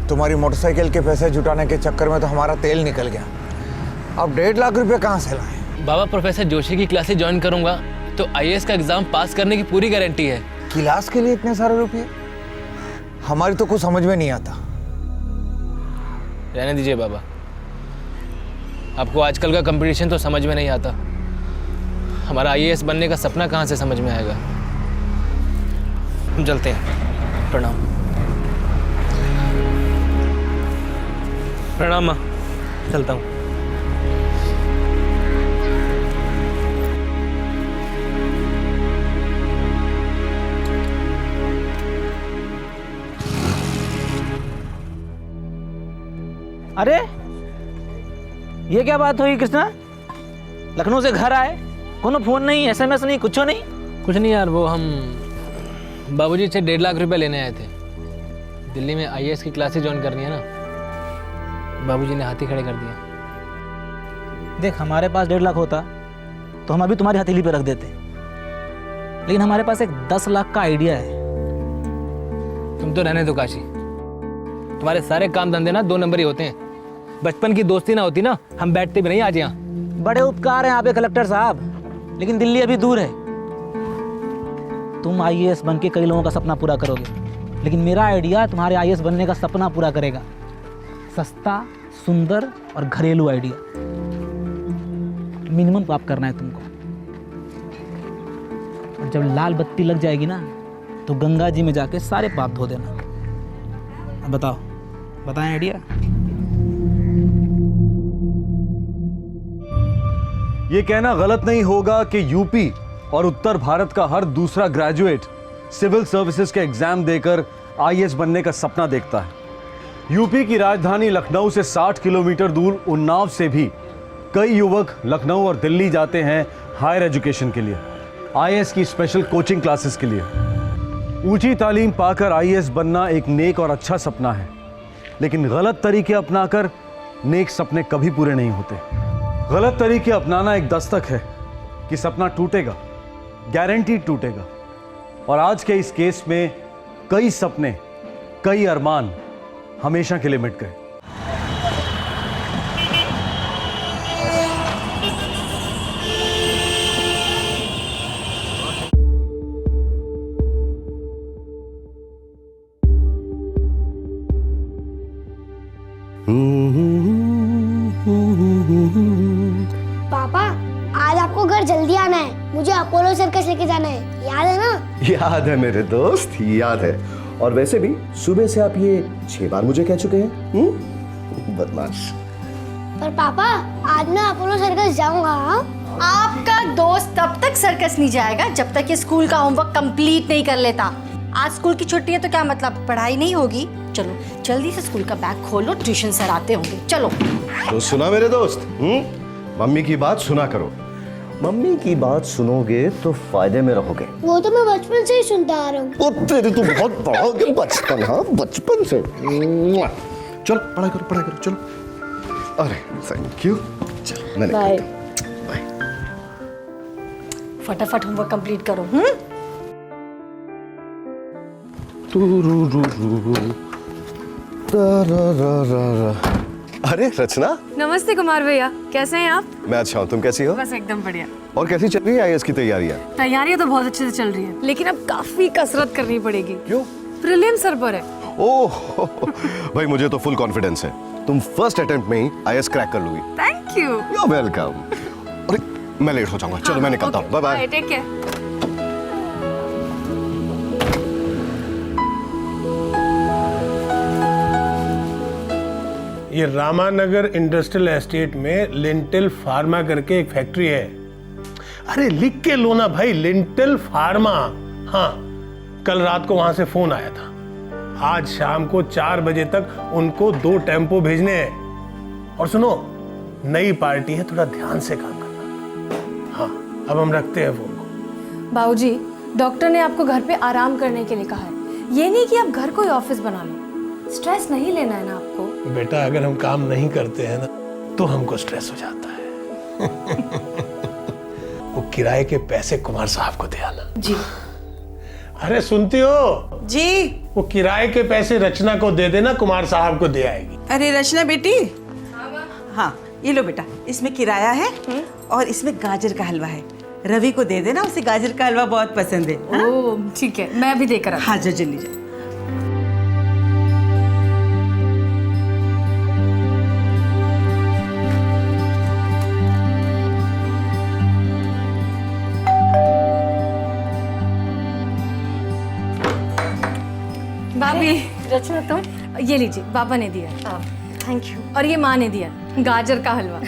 तुम्हारी मोटरसाइकिल के पैसे जुटाने के चक्कर में तो हमारा तेल निकल गया। अब 1.5 लाख रुपए कहाँ से लाएं? बाबा प्रोफेसर जोशी की क्लासेस ज्वाइन करूंगा तो आईएएस का एग्जाम पास करने की पूरी गारंटी है। क्लास के लिए इतने सारे रुपये? हमारी तो कुछ समझ में नहीं आता। रहने दीजिए बाबा, आपको आजकल का कंपटीशन तो समझ में नहीं आता, हमारा आईएएस बनने का सपना कहाँ से समझ में आएगा। हम चलते हैं। प्रणाम। प्रणाम माँ, चलता हूँ। अरे ये क्या बात हुई कृष्णा? लखनऊ से घर आए, कोनो फोन नहीं, एसएमएस नहीं, कुछ नहीं? कुछ नहीं यार, वो हम बाबूजी से 1.5 लाख रुपए लेने आए थे। दिल्ली में आईएएस की क्लासेस ज्वाइन करनी है ना, बाबूजी ने हाथी खड़े कर दिया। देख, हमारे पास 1.5 लाख होता तो हम अभी तुम्हारी हथेली पे रख देते, लेकिन हमारे पास एक 10 लाख का आइडिया है। तुम तो रहने दो काशी, तुम्हारे सारे काम धंधे ना 2 नंबर ही होते हैं। बचपन की दोस्ती ना होती ना, हम बैठते भी नहीं आज यहाँ। बड़े उपकार हैं आपके कलेक्टर साहब, लेकिन दिल्ली अभी दूर है। तुम आईएएस बन के कई लोगों का सपना पूरा करोगे, लेकिन मेरा आइडिया तुम्हारे आईएएस बनने का सपना पूरा करेगा। सस्ता, सुंदर और घरेलू आइडिया। मिनिमम पाप करना है तुमको, और जब लाल बत्ती लग जाएगी ना तो गंगा जी में जाके सारे पाप धो देना। अब बताओ, बताएं आइडिया? ये कहना गलत नहीं होगा कि यूपी और उत्तर भारत का हर दूसरा ग्रेजुएट सिविल सर्विसेज के एग्जाम देकर आईएएस बनने का सपना देखता है। यूपी की राजधानी लखनऊ से 60 किलोमीटर दूर उन्नाव से भी कई युवक लखनऊ और दिल्ली जाते हैं हायर एजुकेशन के लिए, आईएएस की स्पेशल कोचिंग क्लासेस के लिए। ऊंची तालीम पाकर आईएएस बनना एक नेक और अच्छा सपना है, लेकिन गलत तरीके अपनाकर नेक सपने कभी पूरे नहीं होते। गलत तरीके अपनाना एक दस्तक है कि सपना टूटेगा, गारंटीड टूटेगा। और आज के इस केस में कई सपने, कई अरमान हमेशा के लिए मिट गए। पापा, आज आपको घर जल्दी आना है, मुझे अपोलो सर्कस लेके जाना है, याद है ना? याद है मेरे दोस्त, याद है। और वैसे भी सुबह से आप ये 6 बार मुझे कह चुके हैं। बदमाश। पर पापा, आज मैं अपोलो सर्कस जाऊंगा। आपका दोस्त तब तक सर्कस नहीं जाएगा जब तक ये स्कूल का होमवर्क कंप्लीट नहीं कर लेता। आज स्कूल की छुट्टी है तो क्या मतलब पढ़ाई नहीं होगी? चलो जल्दी से स्कूल का बैग खोलो, ट्यूशन सर आते होंगे। चलो। तो सुना मेरे दोस्त, मम्मी की बात सुना करो। मम्मी की बात सुनोगे तो फायदे में रहोगे। वो तो मैं बचपन से ही सुनता आ रहा हूँ। तेरे तो बहुत बड़ा हो गया बचपन। हाँ, बचपन से। चलो पढ़ाई करो, पढ़ाई करो, चलो। अरे थैंक यू। चलो मैंने बाय। बाय। फटाफट होमवर्क कंप्लीट करो। अरे रचना। नमस्ते कुमार भैया, कैसे हैं आप? मैं अच्छा हूँ, तुम कैसी हो? बस एकदम बढ़िया। और कैसी चल रही है आईएएस की तैयारियां? तैयारियां तो बहुत अच्छे से चल रही हैं, लेकिन अब काफी कसरत करनी पड़ेगी। क्यों? प्रीलिम सर पर है। ओह भाई, मुझे तो फुल कॉन्फिडेंस है, तुम फर्स्ट अटेम्प्ट में ही आईएएस क्रैक कर लोगी। Thank you. You are welcome. अरे मैं लेट हो जाऊंगा, चलो मैं निकलता हूँ। Bye bye. Take care. ये रामानगर इंडस्ट्रियल एस्टेट में लिंटल फार्मा करके एक फैक्ट्री है। अरे लिख के लो ना भाई, लिंटल फार्मा। हाँ, कल रात को वहां से फोन आया था। आज शाम को 4 बजे तक उनको 2 टेम्पो भेजने हैं। और सुनो, नई पार्टी है, थोड़ा ध्यान से काम करना। हाँ, अब हम रखते हैं फोन को। बाबूजी, डॉक्टर ने आपको घर पे आराम करने के लिए कहा है, ये नहीं कि आप घर को ही ऑफिस बना लो। स्ट्रेस नहीं लेना है ना आपको। बेटा, अगर हम काम नहीं करते हैं ना तो हमको स्ट्रेस हो जाता है। वो किराए के पैसे कुमार साहब को दे आना। जी। अरे सुनती हो? जी। वो किराए के पैसे रचना को दे देना, कुमार साहब को दे आएगी। अरे रचना बेटी। हाँ ये लो बेटा, इसमें किराया है और इसमें गाजर का हलवा है। रवि को दे देना, उसे गाजर का हलवा बहुत पसंद है। ओह ठीक है, मैं अभी देकर आती हूँ। हाँ जो जल्दी जा। भाभी रचना तुम ये लीजिए, पापा ने दिया। Thank you. और ये माँ ने दिया गाजर का हलवा।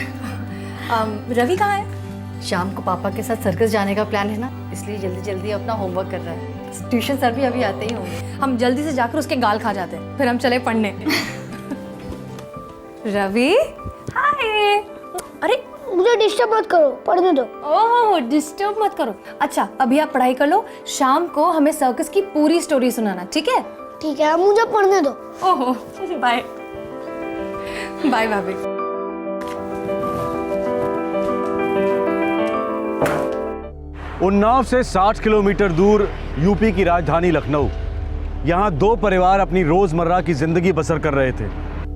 रवि कहाँ है? शाम को पापा के साथ सर्कस जाने का प्लान है ना, इसलिए जल्दी जल्दी अपना होमवर्क कर रहा है। ट्यूशन सर भी अभी आते ही होंगे। हम जल्दी से जाकर उसके गाल खा जाते हैं, फिर हम चले पढ़ने। रवि हाय। अरे मुझे डिस्टर्ब मत करो, पढ़ने दो। ओह डिस्टर्ब मत करो। अच्छा अभी आप पढ़ाई कर लो, शाम को हमें सर्कस की पूरी स्टोरी सुनाना, ठीक है? ठीक है, मुझे पढ़ने दो। ओहो बाय बाय भाभी। उन्नाव से 60 किलोमीटर दूर यूपी की राजधानी लखनऊ। यहाँ दो परिवार अपनी रोजमर्रा की जिंदगी बसर कर रहे थे।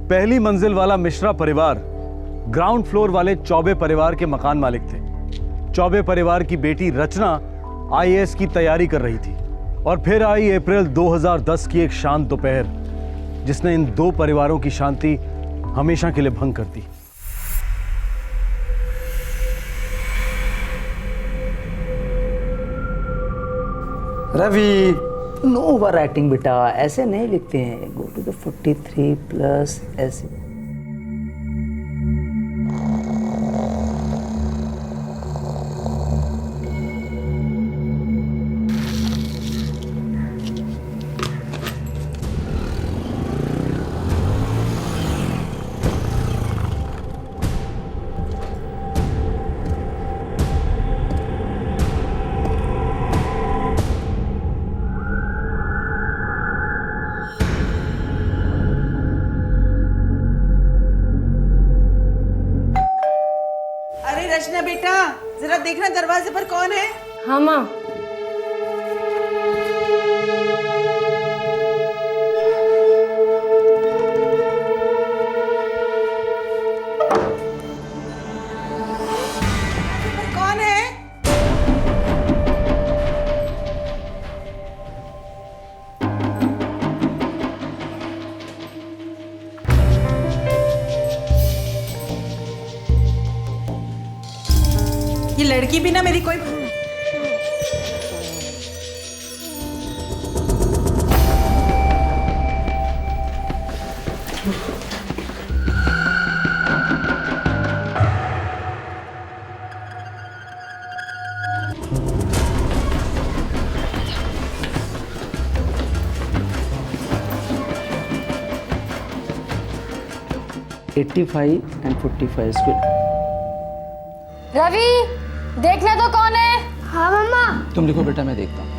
पहली मंजिल वाला मिश्रा परिवार ग्राउंड फ्लोर वाले चौबे परिवार के मकान मालिक थे। चौबे परिवार की बेटी रचना आईएएस की तैयारी कर रही थी। और फिर आई अप्रैल 2010 की एक शांत दोपहर, जिसने इन दो परिवारों की शांति हमेशा के लिए भंग कर दी। रवि, नो ओवर राइटिंग बेटा, ऐसे नहीं लिखते हैं। गो टू द 43 प्लस ऐसे। रचना बेटा जरा देखना दरवाजे पर कौन है। हाँ माँ। कौन है? ये लड़की भी ना मेरी कोई। and 45 square. रवि देखना तो कौन है? हाँ मम्मा। तुम लिखो बेटा, मैं देखता हूँ।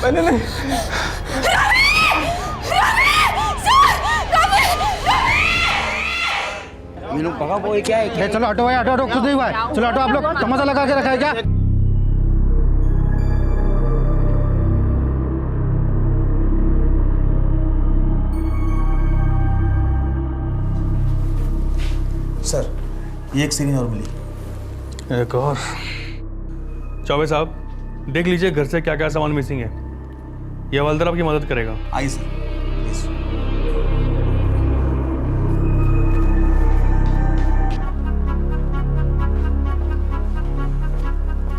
मैंने नहीं। चलो ऑटो भाई, ऑटो कुछ नहीं हुआ है। चलो ऑटो, आप लोग तमाशा लगा के रखा है क्या? सर, ये एक सीरीज और मिली। एक और। चौबे साहब, देख लीजिए घर से क्या क्या सामान मिसिंग है। ये हवलदार आपकी मदद करेगा। आई सर, प्लीज।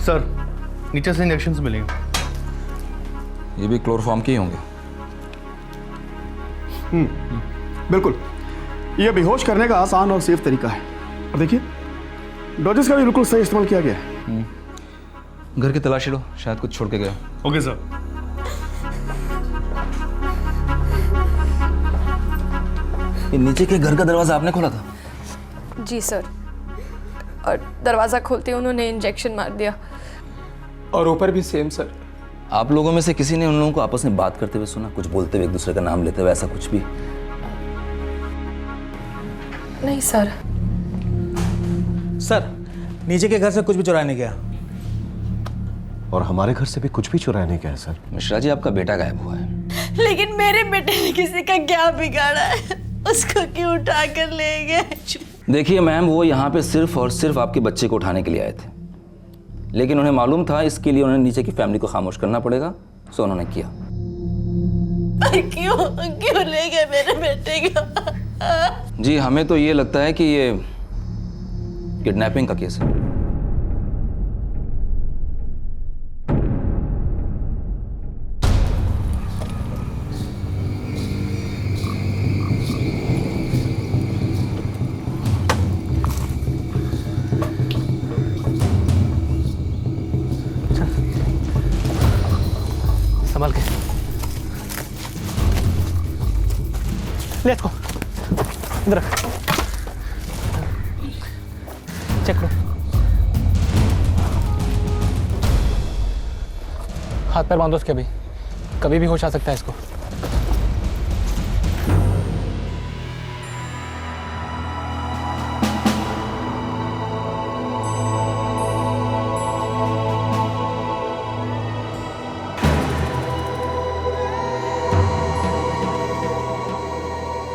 सर, नीचे से इंजेक्शंस मिलेंगे। ये भी क्लोरोफॉर्म के ही होंगे। बिल्कुल, ये बेहोश करने का आसान और सेफ तरीका है। और देखिए, डोजेस का भी बिल्कुल सही इस्तेमाल किया गया है। घर की तलाशी लो, शायद कुछ छोड़ के गया। Okay sir. ये नीचे के घर का दरवाजा आपने खोला था? जी सर, और दरवाज़ा खोलते ही उन्होंने इंजेक्शन मार दिया। और ऊपर भी सेम सर। आप लोगों में से किसी ने उन लोगों को आपस में बात करते हुए सुना, कुछ बोलते हुए, एक दूसरे का नाम लेते हुए, ऐसा कुछ भी? नहीं सर। सर, नीचे के घर से कुछ भी चुराया नहीं गया। और हमारे घर से भी कुछ भी चुराया नहीं गया सर। मिश्रा जी, आपका बेटा गायब हुआ है। लेकिन मेरे बेटे ने किसी का क्या बिगाड़ा है? उसको क्यों उठा कर ले गए? देखिए मैम, वो यहाँ पे सिर्फ और सिर्फ आपके बच्चे को उठाने के लिए आए थे, लेकिन उन्हें मालूम था इसके लिए उन्हें नीचे की फैमिली को खामोश करना पड़ेगा, सो उन्होंने किया। क्यों ले गए मेरे बेटे को? जी, हमें तो ये लगता है कि ये किडनैपिंग का केस है। संभाल के। Let's go. इधर रख। चेक करो। हाथ पैर बांधो उसके, कभी भी होश आ सकता है इसको।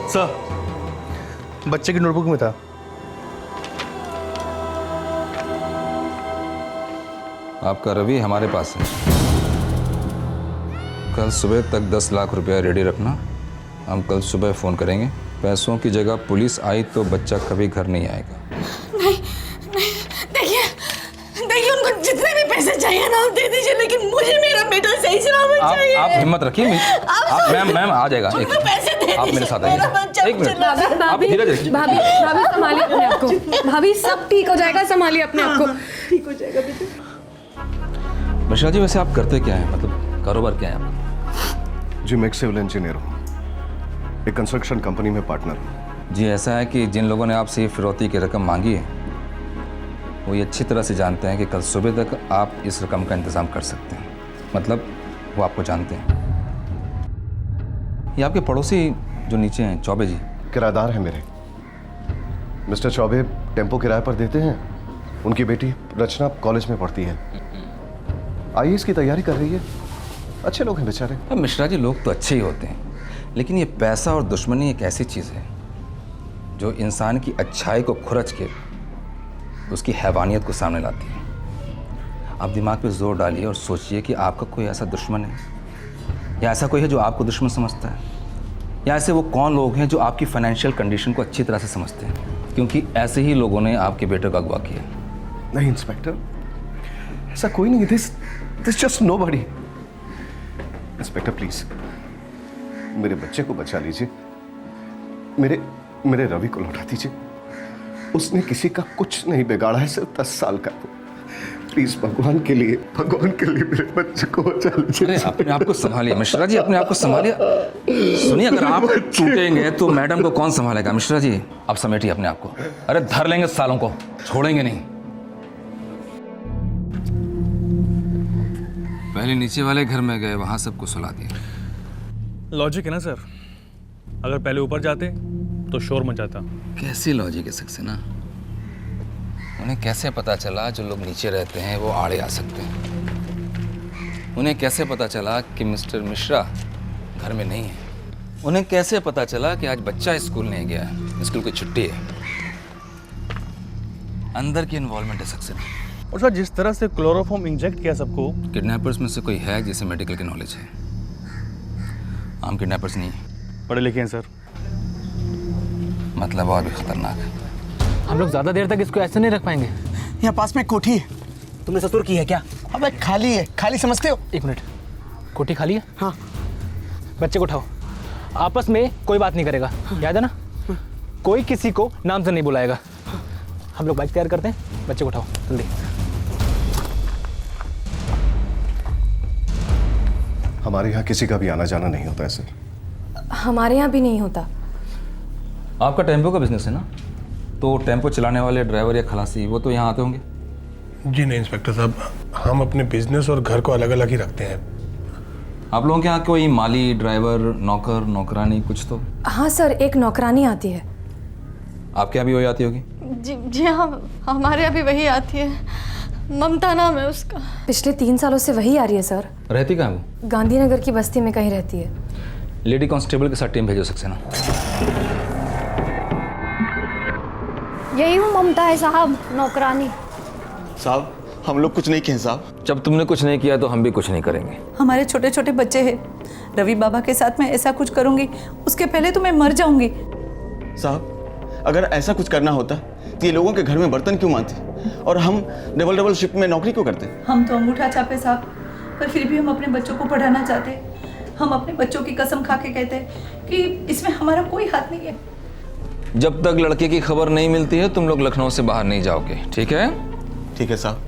सर, बच्चे की नोटबुक में था। आपका रवि हमारे पास है। कल सुबह तक 10 लाख रुपया रेडी रखना। हम कल सुबह फ़ोन करेंगे। पैसों की जगह पुलिस आई तो बच्चा कभी घर नहीं आएगा। नहीं, देखिए उनको जितने भी पैसे चाहिए ना आप दे दीजिए, लेकिन मुझे मेरा बेटा सही सलामत चाहिए। आप हिम्मत रखिए। मैम आ जाएगा। एक पैसे दे आप मेरे साथ आइए। एक मिनट, आप धीरज रखिए। भाभी संभालिए अपने आप को। भाभी सब ठीक हो जाएगा, संभालिए अपने आप को। ठीक हो जाएगा बेटा। मिश्रा जी, वैसे आप करते क्या हैं? मतलब कारोबार क्या है आपका? जी, मैं एक सिविल इंजीनियर हूँ, एक कंस्ट्रक्शन कंपनी में पार्टनर हूँ। जी, ऐसा है कि जिन लोगों ने आपसे ये फिरौती की रकम मांगी है, वो ये अच्छी तरह से जानते हैं कि कल सुबह तक आप इस रकम का इंतज़ाम कर सकते हैं। मतलब वो आपको जानते हैं। ये आपके पड़ोसी जो नीचे हैं, चौबे जी, किराएदार हैं मेरे। मिस्टर चौबे टेम्पो किराए पर देते हैं। उनकी बेटी रचना कॉलेज में पढ़ती है, आईएएस की तैयारी कर रही है। अच्छे लोग हैं बेचारे। अब मिश्रा जी, लोग तो अच्छे ही होते हैं, लेकिन ये पैसा और दुश्मनी एक ऐसी चीज़ है जो इंसान की अच्छाई को खुरच के उसकी हैवानियत को सामने लाती है। आप दिमाग पे जोर डालिए और सोचिए कि आपका कोई ऐसा दुश्मन है, या ऐसा कोई है जो आपको दुश्मन समझता है, या ऐसे वो कौन लोग हैं जो आपकी फाइनेंशियल कंडीशन को अच्छी तरह से समझते हैं, क्योंकि ऐसे ही लोगों ने आपके बेटे को अगवा किया। नहीं इंस्पेक्टर, ऐसा कोई नहीं। This just nobody. Inspector please मेरे बच्चे को बचा लीजिए। मेरे रवि को लौटा दीजिए। उसने किसी का कुछ नहीं बिगाड़ा है, सिर्फ 10 साल का। प्लीज भगवान के लिए मेरे बच्चे को बचा लीजिए। अरे अपने आप को संभालिए मिश्रा जी, अपने आप को संभालिए। सुनिए, अगर आप टूटेंगे तो मैडम को कौन संभालेगा? मिश्रा जी, आप समेटिए अपने आप को। अरे धर लेंगे सालों को, छोड़ेंगे नहीं। पहले नीचे वाले घर में गए, वहाँ सबको सुला दिया। लॉजिक है ना सर, अगर पहले ऊपर जाते तो शोर मचाता। कैसी लॉजिक है सक्सेना? उन्हें कैसे पता चला जो लोग नीचे रहते हैं वो आड़े आ सकते हैं? उन्हें कैसे पता चला कि मिस्टर मिश्रा घर में नहीं है? उन्हें कैसे पता चला कि आज बच्चा स्कूल नहीं गया है, स्कूल की छुट्टी है? अंदर की इन्वॉल्वमेंट है सक्सेना। और सर जिस तरह से क्लोरोफॉर्म इंजेक्ट किया सबको, किडनैपर्स में से कोई है जिसे मेडिकल की नॉलेज है? आम किडनैपर्स नहीं है। पढ़े लिखे हैं सर। मतलब और भी खतरनाक है। हम लोग ज़्यादा देर तक इसको ऐसे नहीं रख पाएंगे। यहाँ पास में कोठी है। तुमने ससुर की है क्या? अबे खाली है, खाली समझते हो? एक मिनट, कोठी खाली है? हाँ। बच्चे को उठाओ, आपस में कोई बात नहीं करेगा, याद है ना? कोई किसी को नाम से नहीं बुलाएगा। हम लोग बाइक तैयार करते हैं, बच्चे को उठाओ जल्दी। हमारे यहाँ किसी का भी आना जाना नहीं होता है सर। हमारे यहाँ भी नहीं होता। आपका टेम्पो का बिजनेस है ना, तो टेम्पो चलाने वाले ड्राइवर या खलासी वो तो यहाँ आते होंगे? जी नहीं इंस्पेक्टर साहब, हम अपने बिजनेस और घर को अलग अलग ही रखते हैं। आप लोगों के यहाँ कोई माली, ड्राइवर, नौकर, नौकरानी कुछ तो? हाँ सर, एक नौकरानी आती है। आपके यहाँ भी वही आती होगी? जी हाँ, हमारे यहाँ भी वही आती है। ममता नाम है उसका। पिछले 3 सालों से वही आ रही है सर। रहती कहाँ वो? गांधीनगर की बस्ती में कहीं रहती है। लेडी कांस्टेबल के साथ टीम भेजो सक्सेना। यही हूँ ममता है साहब, नौकरानी। साहब हम लोग कुछ नहीं किए साहब। जब तुमने कुछ नहीं किया तो हम भी कुछ नहीं करेंगे। हमारे छोटे छोटे बच्चे हैं, रवि बाबा के साथ मैं ऐसा कुछ करूंगी उसके पहले तो मैं मर जाऊंगी। साहब अगर ऐसा कुछ करना होता तो ये लोगों के घर में बर्तन क्यों मानते और हम डबल शिफ्ट में नौकरी क्यों करते? हम तो अंगूठा छापे साहब, पर फिर भी हम अपने बच्चों को पढ़ाना चाहते। हम अपने बच्चों की कसम खा के कहते हैं कि इसमें हमारा कोई हाथ नहीं है। जब तक लड़के की खबर नहीं मिलती है तुम लोग लखनऊ से बाहर नहीं जाओगे, ठीक है? ठीक है साहब,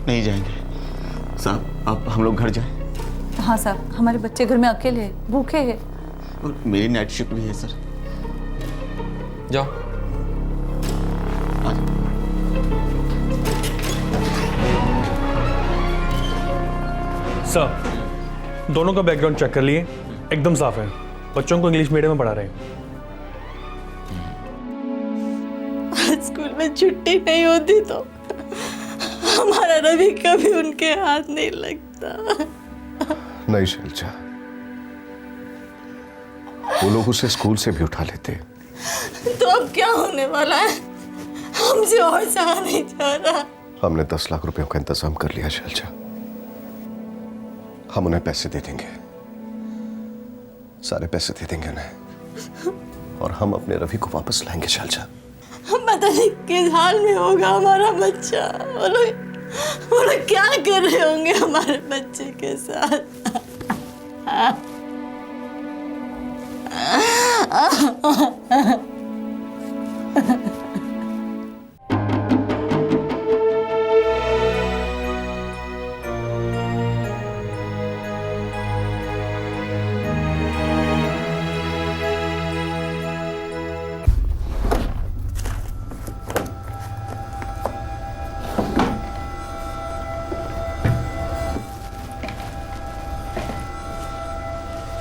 नहीं जाएंगे। साहब आप हम लोग घर जाएं। हाँ साहब, हमारे बच्चे घर में अकेले हैं, भूखे हैं। और मेरी नाइट शिफ्ट भी है सर। जाओ। सर दोनों का बैकग्राउंड चेक कर लिए, एकदम साफ है। बच्चों को इंग्लिश मीडियम में पढ़ा रहे हैं। स्कूल में छुट्टी नहीं होती तो हमारा रवि कभी उनके हाथ नहीं लगता। नहीं शैलजा, वो लोग उसे स्कूल से भी उठा लेते। तो अब क्या होने वाला है? हमसे और सहा नहीं जा रहा। हमने 10 लाख रुपयों का इंतजाम कर लिया शैलजा। हम उन्हें पैसे दे देंगे, सारे पैसे दे देंगे उन्हें, और हम अपने रवि को वापस लाएंगे शैलजा। पता नहीं किस हाल में होगा हमारा बच्चा। वो लोग क्या कर रहे होंगे हमारे बच्चे के साथ।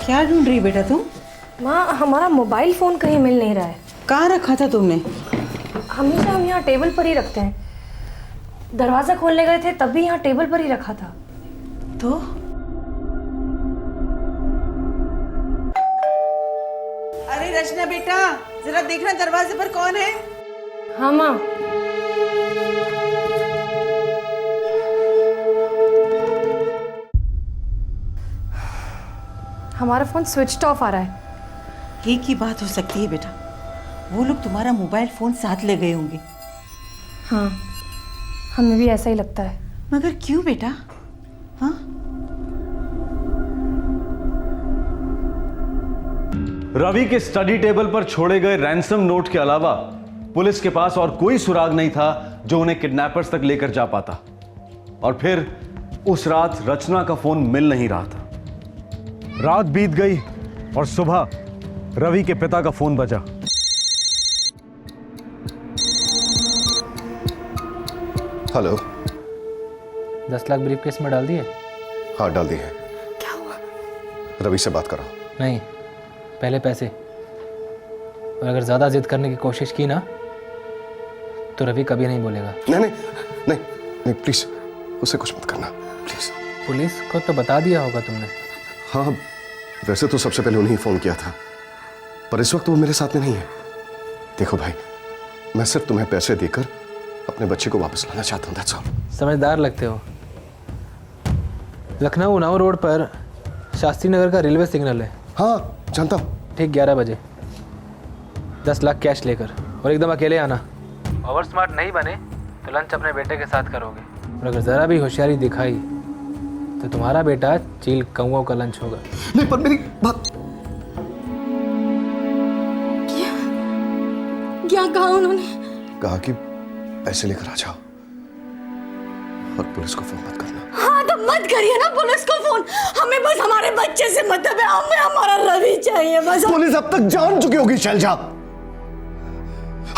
क्या ढूंढ रही बेटा तुम? माँ, हमारा मोबाइल फ़ोन कहीं मिल नहीं रहा है। कहाँ रखा था तुमने? हमेशा हम यहाँ टेबल पर ही रखते हैं। दरवाज़ा खोलने गए थे तब भी यहाँ टेबल पर ही रखा था। तो अरे रचना बेटा, जरा देखना दरवाजे पर कौन है। हाँ माँ। हमारा फ़ोन स्विच ऑफ आ रहा है। एक ही बात हो सकती है बेटा, वो लोग तुम्हारा मोबाइल फोन साथ ले गए होंगे। हाँ, हमें भी ऐसा ही लगता है। मगर क्यों बेटा? हाँ, रवि के स्टडी टेबल पर छोड़े गए रैंसम नोट के अलावा पुलिस के पास और कोई सुराग नहीं था जो उन्हें किडनैपर्स तक लेकर जा पाता। और फिर उस रात रचना का फोन मिल नहीं रहा था। रात बीत गई और सुबह रवि के पिता का फोन बजा। हेलो। 10 लाख ब्रीफकेस में डाल दिए? हाँ डाल दी है। क्या हुआ? रवि से बात करो। नहीं, पहले पैसे। और अगर ज़्यादा जिद करने की कोशिश की ना तो रवि कभी नहीं बोलेगा। नहीं नहीं नहीं नहीं, प्लीज उसे कुछ मत करना प्लीज। पुलिस को तो बता दिया होगा तुमने। हाँ, वैसे तो सबसे पहले उन्हें फोन किया था, पर इस वक्त वो मेरे साथ में नहीं है। देखो भाई, मैं सिर्फ तुम्हें पैसे देकर अपने बच्चे को वापस लाना चाहता हूँ, दैट्स ऑल। समझदार लगते हो। लखनऊ उन्नाव रोड पर शास्त्री नगर का रेलवे सिग्नल है। हाँ जानता हूँ। ठीक 11 बजे 10 लाख कैश लेकर, और एकदम अकेले आना। ओवर स्मार्ट नहीं बने तो लंच अपने बेटे के साथ करोगे, और अगर ज़रा भी होशियारी दिखाई तो तुम्हारा बेटा चील कौओं का लंच होगा। नहीं पर मेरी बात। क्या कहा उन्होंने? कहा कि पैसे लेकर आ जाओ और पुलिस को फोन मत करना। हाँ तो मत करिए ना पुलिस को फोन, हमें बस हमारे बच्चे से मतलब है, हमें हमारा रवि चाहिए बस। पुलिस अब तक जान चुकी होगी शैलजा,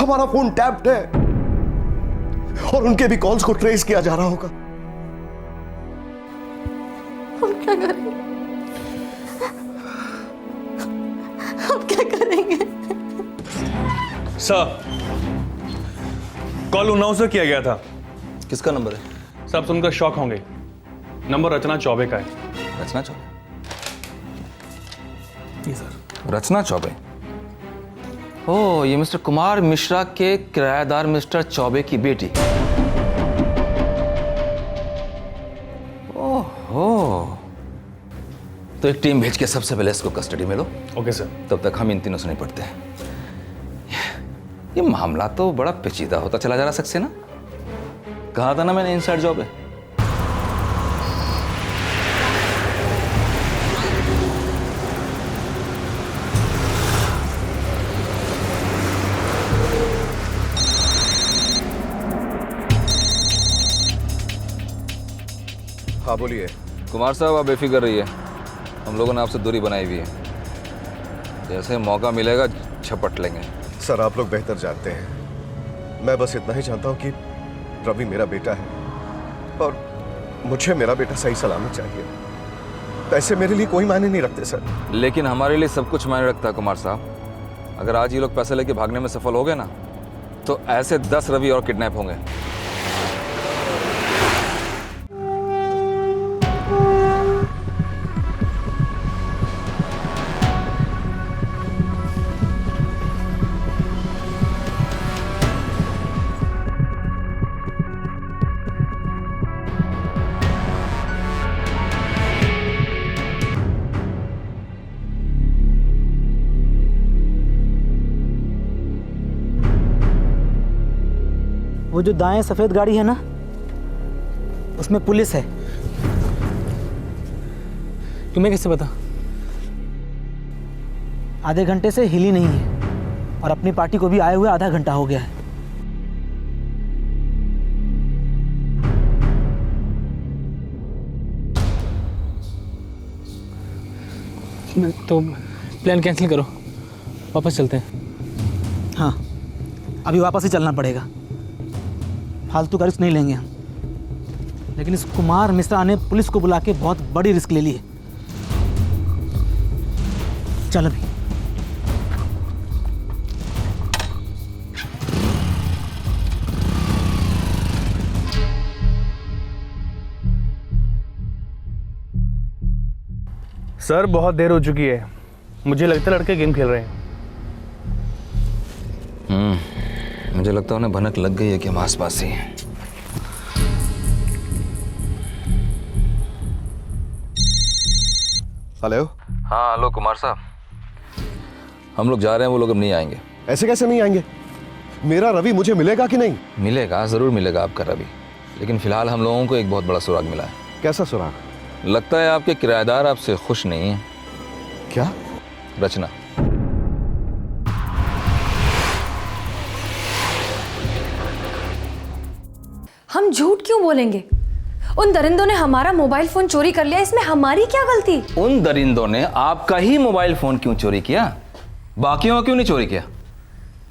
हमारा फोन टैप्ड है और उनके भी कॉल्स को ट्रेस किया जा रहा होगा। हम क्या करेंगे? हम क्या करेंगे? सर, कॉल उन्नाव से किया गया था। किसका नंबर है? सब सुनकर शॉक होंगे। नंबर रचना चौबे का है। रचना चौबे? जी सर। रचना चौबे? ओह, ये मिस्टर कुमार मिश्रा के किराएदार मिस्टर चौबे की बेटी। ओहो, तो एक टीम भेज के सबसे पहले इसको कस्टडी में लो। Okay sir. तब तक हम इन तीनों से निपटते हैं। ये मामला तो बड़ा पेचीदा होता चला जा रहा सक्सेना। कहा था ना मैंने, इनसाइड जॉब है। हाँ बोलिए। कुमार साहब, आप बेफिक्र रहिए, हम लोगों ने आपसे दूरी बनाई हुई है। जैसे मौका मिलेगा झपट लेंगे। सर आप लोग बेहतर जानते हैं, मैं बस इतना ही जानता हूँ कि रवि मेरा बेटा है और मुझे मेरा बेटा सही सलामत चाहिए। पैसे मेरे लिए कोई मायने नहीं रखते सर। लेकिन हमारे लिए सब कुछ मायने रखता है कुमार साहब। अगर आज ये लोग पैसे लेके भागने में सफल हो गए ना, तो ऐसे 10 रवि और किडनैप होंगे। वो जो दाएं सफ़ेद गाड़ी है ना, उसमें पुलिस है। तुम्हें कैसे पता? आधे घंटे से हिली नहीं है और अपनी पार्टी को भी आए हुए आधा घंटा हो गया है। तो प्लान कैंसिल करो, वापस चलते हैं। हाँ, अभी वापस ही चलना पड़ेगा, फालतू का रिस्क नहीं लेंगे हम। लेकिन इस कुमार मिश्रा ने पुलिस को बुला के बहुत बड़ी रिस्क ले ली है। चल अभी। सर बहुत देर हो चुकी है, मुझे लगता है लड़के गेम खेल रहे हैं। मुझे लगता है उन्हें भनक लग गई है कि हम आसपास ही हैं। हेलो। हाँ हेलो कुमार साहब, हम लोग जा रहे हैं, वो लोग अब नहीं आएंगे। ऐसे कैसे नहीं आएंगे? मेरा रवि मुझे मिलेगा कि नहीं? मिलेगा, ज़रूर मिलेगा आपका रवि, लेकिन फिलहाल हम लोगों को एक बहुत बड़ा सुराग मिला है। कैसा सुराग? लगता है आपके किराएदार आपसे खुश नहीं है। क्या? रचना। हम झूठ क्यों बोलेंगे? उन दरिंदों ने हमारा मोबाइल फोन चोरी कर लिया, इसमें हमारी क्या गलती? उन दरिंदों ने आपका ही मोबाइल फोन क्यों चोरी किया? बाकियों का क्यों नहीं चोरी किया?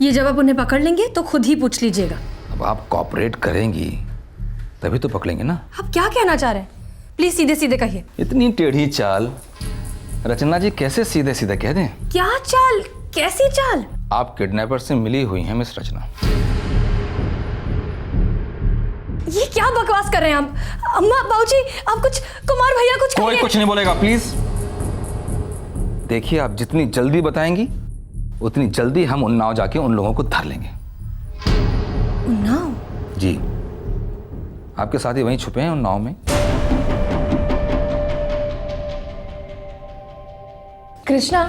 ये जब आप उन्हें पकड़ लेंगे तो खुद ही पूछ लीजिएगा। अब आप कॉपरेट करेंगी तभी तो पकड़ेंगे ना। आप क्या कहना चाह रहे हैं? प्लीज सीधे सीधे कहिए। इतनी टेढ़ी चाल रचना जी कैसे सीधे सीधे कह दें? क्या चाल? कैसी चाल? आप किडनैपर से मिली हुई हैं मिस रचना। ये क्या बकवास कर रहे हैं आप? अम्मा, बाबूजी, आप कुछ, कुमार भैया कुछ कोई कहिए। कुछ नहीं बोलेगा प्लीज। देखिए, आप जितनी जल्दी बताएंगी उतनी जल्दी हम उन्नाव जाके उन लोगों को धर लेंगे। उन्नाव? जी, आपके साथी वहीं छुपे हैं उन्नाव में। कृष्णा,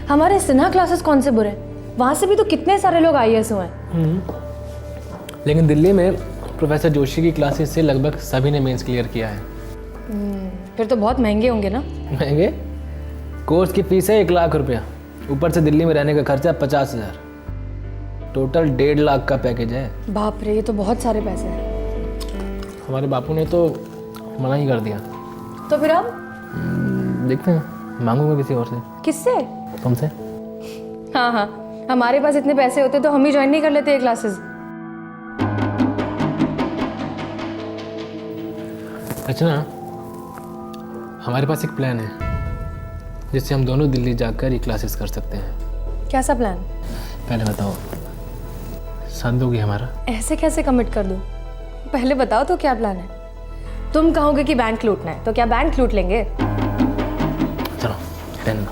हमारे सिन्हा क्लासेस कौन से बुरे? वहां से भी तो कितने सारे लोग आईएएस हुए हैं। लेकिन दिल्ली में प्रोफेसर जोशी की क्लासेस से लगभग सभी ने मेंस क्लियर किया है। फिर तो बहुत महंगे होंगे ना? महंगे? कोर्स की फीस है 1 लाख रुपया, ऊपर से दिल्ली में रहने का खर्चा 50,000, टोटल 1.5 लाख का पैकेज है। बाप रे, ये तो बहुत सारे पैसे हैं। हमारे बापू ने तो मना ही कर दिया। तो फिर अब देखते हैं, मांगूंगा किसी और से। किससे? तुमसे। हाँ हाँ, हमारे पास इतने पैसे होते तो हम ही ज्वाइन नहीं कर लेते ये क्लासेस। रचना, हमारे पास एक प्लान है जिससे हम दोनों दिल्ली जाकर ये क्लासेस कर सकते हैं। कैसा प्लान? पहले बताओ, साथ दोगी हमारा? ऐसे कैसे कमिट कर दूं? पहले बताओ तो क्या प्लान है? तुम कहोगे कि बैंक लूटना है तो क्या बैंक लूट लेंगे? चलो रहने दो।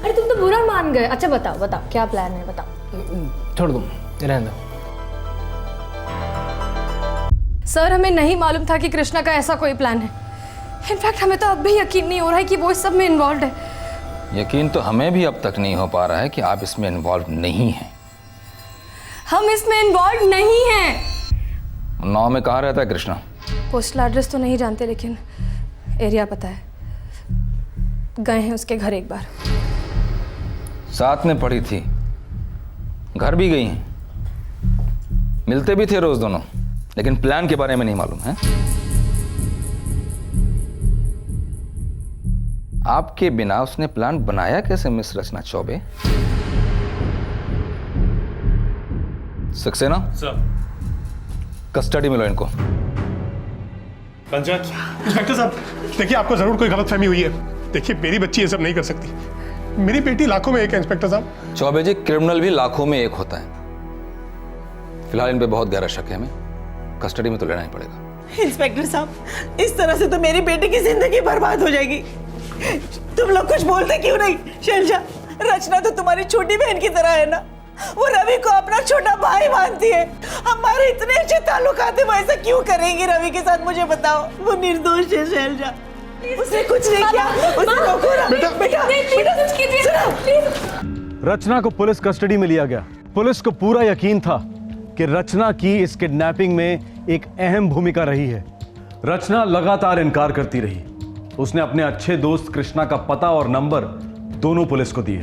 अरे तुम तो बुरा मान गए। अच्छा बताओ बताओ क्या प्लान है, बताओ। छोड़ दो, रहने दो। सर, हमें नहीं मालूम था कि कृष्णा का ऐसा कोई प्लान है। इनफैक्ट हमें तो अब भी यकीन नहीं हो रहा है कि वो इस सब में इन्वॉल्व है। यकीन तो हमें भी अब तक नहीं हो पा रहा है कि आप इसमें इन्वॉल्व नहीं हैं। हम इसमें इन्वॉल्व नहीं हैं। उन्नाव में कहाँ रहता है कृष्णा? पोस्टल एड्रेस तो नहीं जानते, लेकिन एरिया पता है। गए हैं उसके घर एक बार। साथ में पढ़ी थी, घर भी गई हैं, मिलते भी थे रोज दोनों, लेकिन प्लान के बारे में नहीं मालूम है। आपके बिना उसने प्लान बनाया कैसे मिस रचना चौबे? सक्सेना सर, कस्टडी में लो इनको। पंचायत इंस्पेक्टर साहब, देखिए आपको जरूर कोई गलतफहमी हुई है। देखिए, मेरी बच्ची ये सब नहीं कर सकती। मेरी बेटी लाखों में एक है इंस्पेक्टर साहब। चौबे जी, क्रिमिनल भी लाखों में एक होता है। फिलहाल इन पे बहुत गहरा शक है, हमें कस्टडी में तो लेना ही पड़ेगा। इंस्पेक्टर साहब, इस तरह से तो मेरी बेटी की जिंदगी बर्बाद हो जाएगी। तुम लोग कुछ बोलते क्यों नहीं? शैलजा, रचना तो तुम्हारी छोटी बहन की तरह है ना। वो रवि को अपना छोटा भाई मानती है। हमारे इतने अच्छे ताल्लुकात है, वो ऐसा क्यों करेंगी रवि के साथ? मुझे बताओ। वो निर्दोष है शैलजा, उसने कुछ नहीं किया। बेटा रचना को पुलिस कस्टडी में लिया गया। पुलिस को पूरा यकीन था कि रचना की इस किडनैपिंग में एक अहम भूमिका रही है। रचना लगातार इनकार करती रही। उसने अपने अच्छे दोस्त कृष्णा का पता और नंबर दोनों पुलिस को दिए।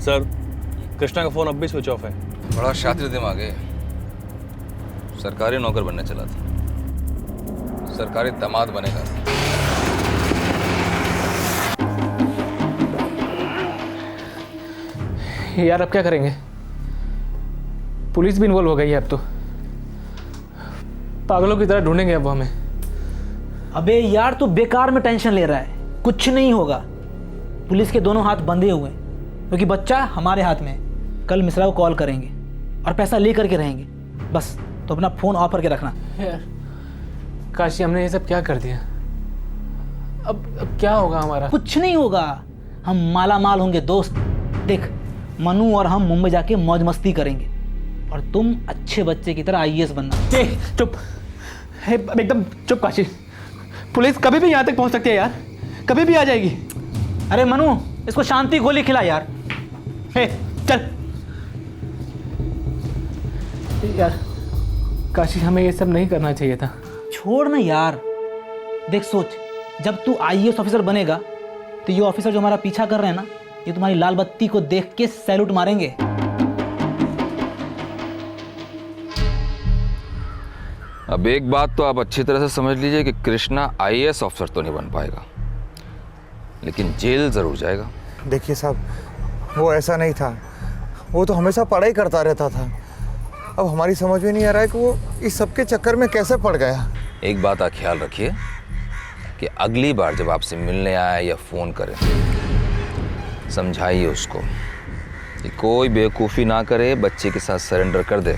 सर, कृष्णा का फोन अब भी स्विच ऑफ है। बड़ा शातिर दिमाग है। सरकारी नौकर बनने चला था, सरकारी दामाद बनेगा। यार अब क्या करेंगे? पुलिस भी इन्वॉल्व हो गई है अब तो। पागलों की तरह ढूंढेंगे अब वो हमें। अबे यार, तू बेकार में टेंशन ले रहा है। कुछ नहीं होगा। पुलिस के दोनों हाथ बंधे हुए हैं, क्योंकि बच्चा हमारे हाथ में है। कल मिश्रा को कॉल करेंगे और पैसा ले करके रहेंगे। बस तो अपना फोन ऑफ करके रखना। यार काशी, हमने ये सब क्या कर दिया? अब क्या होगा हमारा? कुछ नहीं होगा। हम माला माल होंगे दोस्त। देख, मनु और हम मुंबई जाके मौज मस्ती करेंगे और तुम अच्छे बच्चे की तरह आईएएस बनना। चुप, एकदम चुप काशी। पुलिस कभी भी यहाँ तक पहुँच सकती है यार, कभी भी आ जाएगी। अरे मनु, इसको शांति गोली खिला यार। हे चल यार। काशी, हमें ये सब नहीं करना चाहिए था। छोड़ ना यार। देख सोच, जब तू आईएएस ऑफिसर बनेगा तो ये ऑफिसर जो हमारा पीछा कर रहे हैं ना, ये तुम्हारी लाल बत्ती को देख के सैल्यूट मारेंगे। अब एक बात तो आप अच्छी तरह से समझ लीजिए कि कृष्णा आईएएस ऑफिसर तो नहीं बन पाएगा, लेकिन जेल जरूर जाएगा। देखिए साहब, वो ऐसा नहीं था। वो तो हमेशा पढ़ाई करता रहता था। अब हमारी समझ में नहीं आ रहा है कि वो इस सब के चक्कर में कैसे पड़ गया। एक बात का ख्याल रखिए कि अगली बार जब आपसे मिलने आए या फ़ोन करे, समझाइए उसको कि कोई बेवकूफ़ी ना करे, बच्चे के साथ सरेंडर कर दे,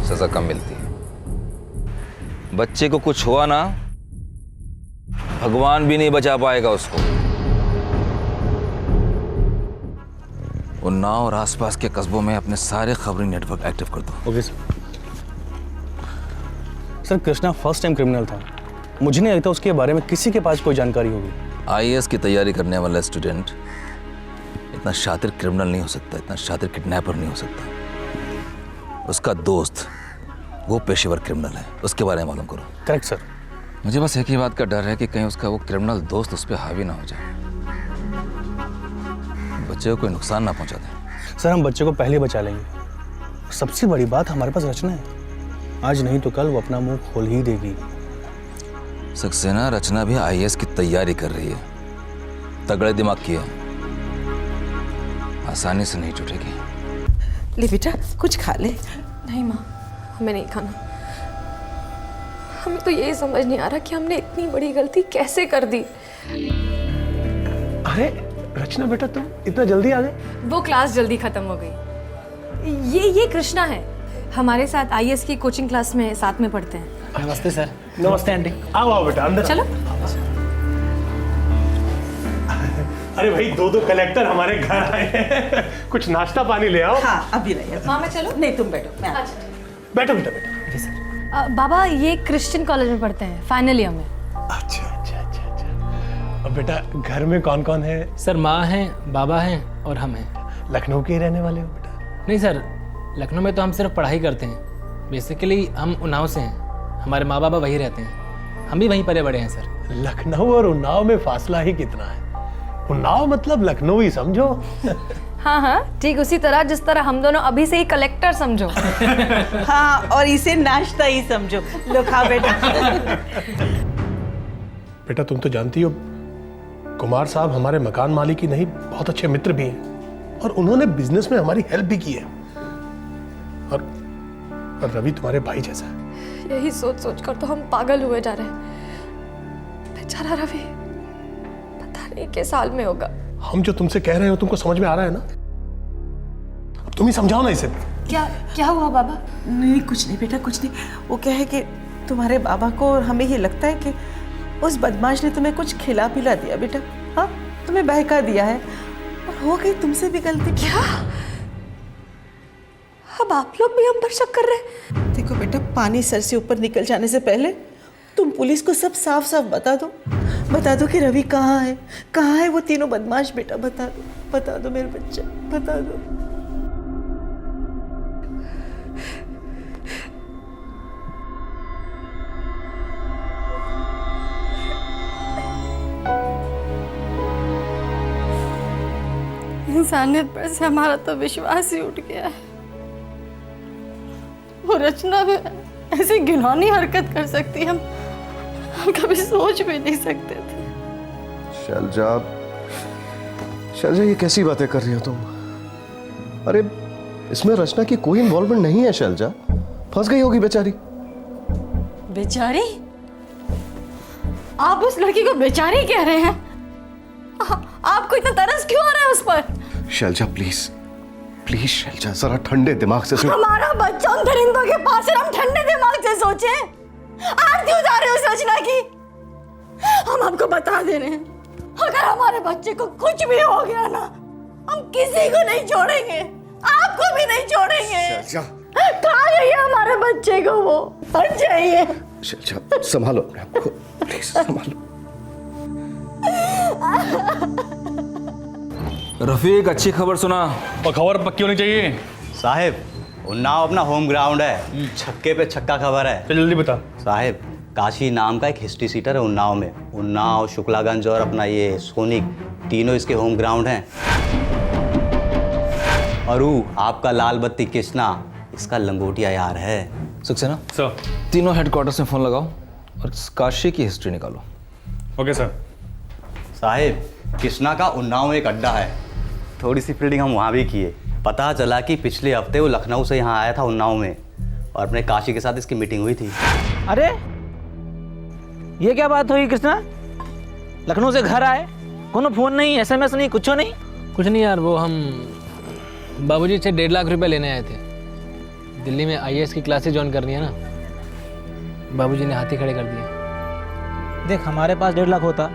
सज़ा कम मिलती है। बच्चे को कुछ हुआ ना, भगवान भी नहीं बचा पाएगा उसको। उन्नाव और आसपास के कस्बों में अपने सारे खबरी नेटवर्क एक्टिव कर दो। Okay sir. Sir Krishna first time criminal था, मुझे नहीं लगता उसके बारे में किसी के पास कोई जानकारी होगी। आईएएस की तैयारी करने वाला स्टूडेंट इतना शातिर क्रिमिनल नहीं हो सकता, इतना शातिर किडनैपर नहीं हो सकता। उसका दोस्त वो पेशेवर क्रिमिनल है, उसके बारे में मालूम करो। Correct sir. मुझे बस एक ही बात का डर है कि कहीं उसका वो क्रिमिनल दोस्त उस पर हावी ना हो जाए, बच्चे को कोई नुकसान ना पहुंचा दे। सर हम बच्चे को पहले बचा लेंगे। सबसे बड़ी बात हमारे पास रचना है, आज नहीं तो कल वो अपना मुंह खोल ही देगी। सक्सेना, रचना भी आईएएस की तैयारी कर रही है, तगड़े दिमाग की है, आसानी से नहीं छूटेगी। ले बेटा कुछ खा ले। नहीं माँ, हमें नहीं खाना। हमें तो यही समझ नहीं आ रहा कि हमने इतनी बड़ी गलती कैसे कर दी। अरे रचना बेटा, तुम इतना जल्दी आ गए? वो क्लास जल्दी खत्म हो गई। ये कृष्णा है, हमारे साथ आईएएस की कोचिंग क्लास में साथ में पढ़ते हैं। नमस्ते सर। नमस्ते आंटी। आओ आओ बेटा अंदर। चलो। अरे भाई, दो कलेक्टर हमारे घर आए हैं। कुछ नाश्ता पानी ले आओ। हाँ अभी नहीं। माँ मैं चलो? नहीं तुम बैठो, मैं बैठो बेटा बैठो। बाबा ये क्रिश्चियन कॉलेज में पढ़ते हैं, फाइनल ईयर में। अच्छा। अब बेटा घर में कौन कौन है? सर माँ हैं, बाबा हैं और हम हैं। लखनऊ के ही रहने वाले हो बेटा? नहीं सर, लखनऊ में तो हम सिर्फ पढ़ाई करते हैं। बेसिकली हम उन्नाव से हैं, हमारे माँ बाबा वहीं रहते हैं, हम भी वहीं पले बड़े हैं सर। लखनऊ और उन्नाव में फासला ही कितना है? उन्नाव मतलब लखनऊ ही समझो। हाँ, ठीक उसी तरह जिस तरह हम दोनों अभी से ही कलेक्टर समझो। हाँ, और इसे नाश्ता ही समझो। लो खा बेटा। बेटा तुम तो जानती हो, कुमार साहब हमारे मकान मालिक ही नहीं, बहुत अच्छे मित्र भी हैं, और उन्होंने बिजनेस में हमारी हेल्प भी की है। और रवि तुम्हारे भाई जैसा है। यही सोच सोच कर तो हम पागल हुए जा रहे हैं। बेचारा रवि पता नहीं किस हाल में होगा। हम जो तुमसे कह रहे हो तुमको समझ में आ रहा है ना? अब तुम ही समझाओ ना इसे। क्या हुआ बाबा? नहीं कुछ नहीं बेटा, कुछ नहीं। वो क्या है कि तुम्हारे बाबा को और हमें ये लगता है कि उस बदमाश ने तुम्हें कुछ खिला पिला दिया बेटा। हाँ, तुम्हें बहका दिया है और हो गई तुमसे भी गलती। क्या? अब आप लोग भी हम पर शक कर रहे हैं? देखो बेटा, पानी सर से ऊपर निकल जाने से पहले तुम पुलिस को सब साफ साफ बता दो कि रवि कहाँ है वो तीनों बदमाश। बेटा बता दो मेरे बच्चे, बता दो। इंसानियत पर से हमारा तो विश्वास ही उठ गया है। वो रचना में ऐसी घिनौनी हरकत कर सकती है, हम कभी सोच भी नहीं सकते थे। शैलजा, ये कैसी बातें कर रही हो तुम? अरे इसमें रचना की कोई इन्वॉल्वमेंट नहीं है शैलजा, फंस गई होगी बेचारी। बेचारी? आप उस लड़की को बेचारी कह रहे हैं? आपको इतना तरस क्यों आ रहा है उस पर? शैलजा प्लीज शैलजा, जरा ठंडे दिमाग से सुन। हमारा बच्चा उन दरिंदों के पास है, हम ठंडे दिमाग से सोचे। आरती उतार रहे हो उस रचना की। हम आपको बता दे रहे हैं, अगर हमारे बच्चे को कुछ भी हो गया ना, हम किसी को नहीं छोड़ेंगे, आपको भी नहीं छोड़ेंगे। कहाँ गई है हमारे बच्चे को? वो हट जाइए। शैलजा संभालो अपने आप को, प्लीज संभालो। रफीक, अच्छी खबर सुना। और खबर पक्की होनी चाहिए साहिब। उन्नाव अपना होम ग्राउंड है, छक्के पे छक्का खबर है। तो जल्दी बता साहिब, काशी नाम का एक हिस्ट्री सीटर है उन्नाव में। उन्नाव, शुक्लागंज और अपना ये सोनिक, तीनों इसके होम ग्राउंड हैं। और आपका लाल बत्ती कृष्णा इसका लंगोटिया यार है। सक्सेना सर, तीनों हेडक्वार्टर्स में फोन लगाओ और काशी की हिस्ट्री निकालो। Okay sir. साहिब, कृष्णा का उन्नाव में एक अड्डा है, थोड़ी सी फील्डिंग हम वहाँ भी किए, पता चला कि पिछले हफ्ते वो लखनऊ से यहाँ आया था उन्नाव में और अपने काशी के साथ इसकी मीटिंग हुई थी। अरे ये क्या बात हुई कृष्णा? लखनऊ से घर आए, कोनो फोन नहीं, SMS नहीं, कुछ नहीं? कुछ नहीं यार, वो हम बाबूजी से 1.5 लाख रुपए लेने आए थे। दिल्ली में IAS की क्लासेस ज्वाइन करनी है ना, बाबूजी ने हाथी खड़े कर दिए। देख, हमारे पास 1.5 लाख होता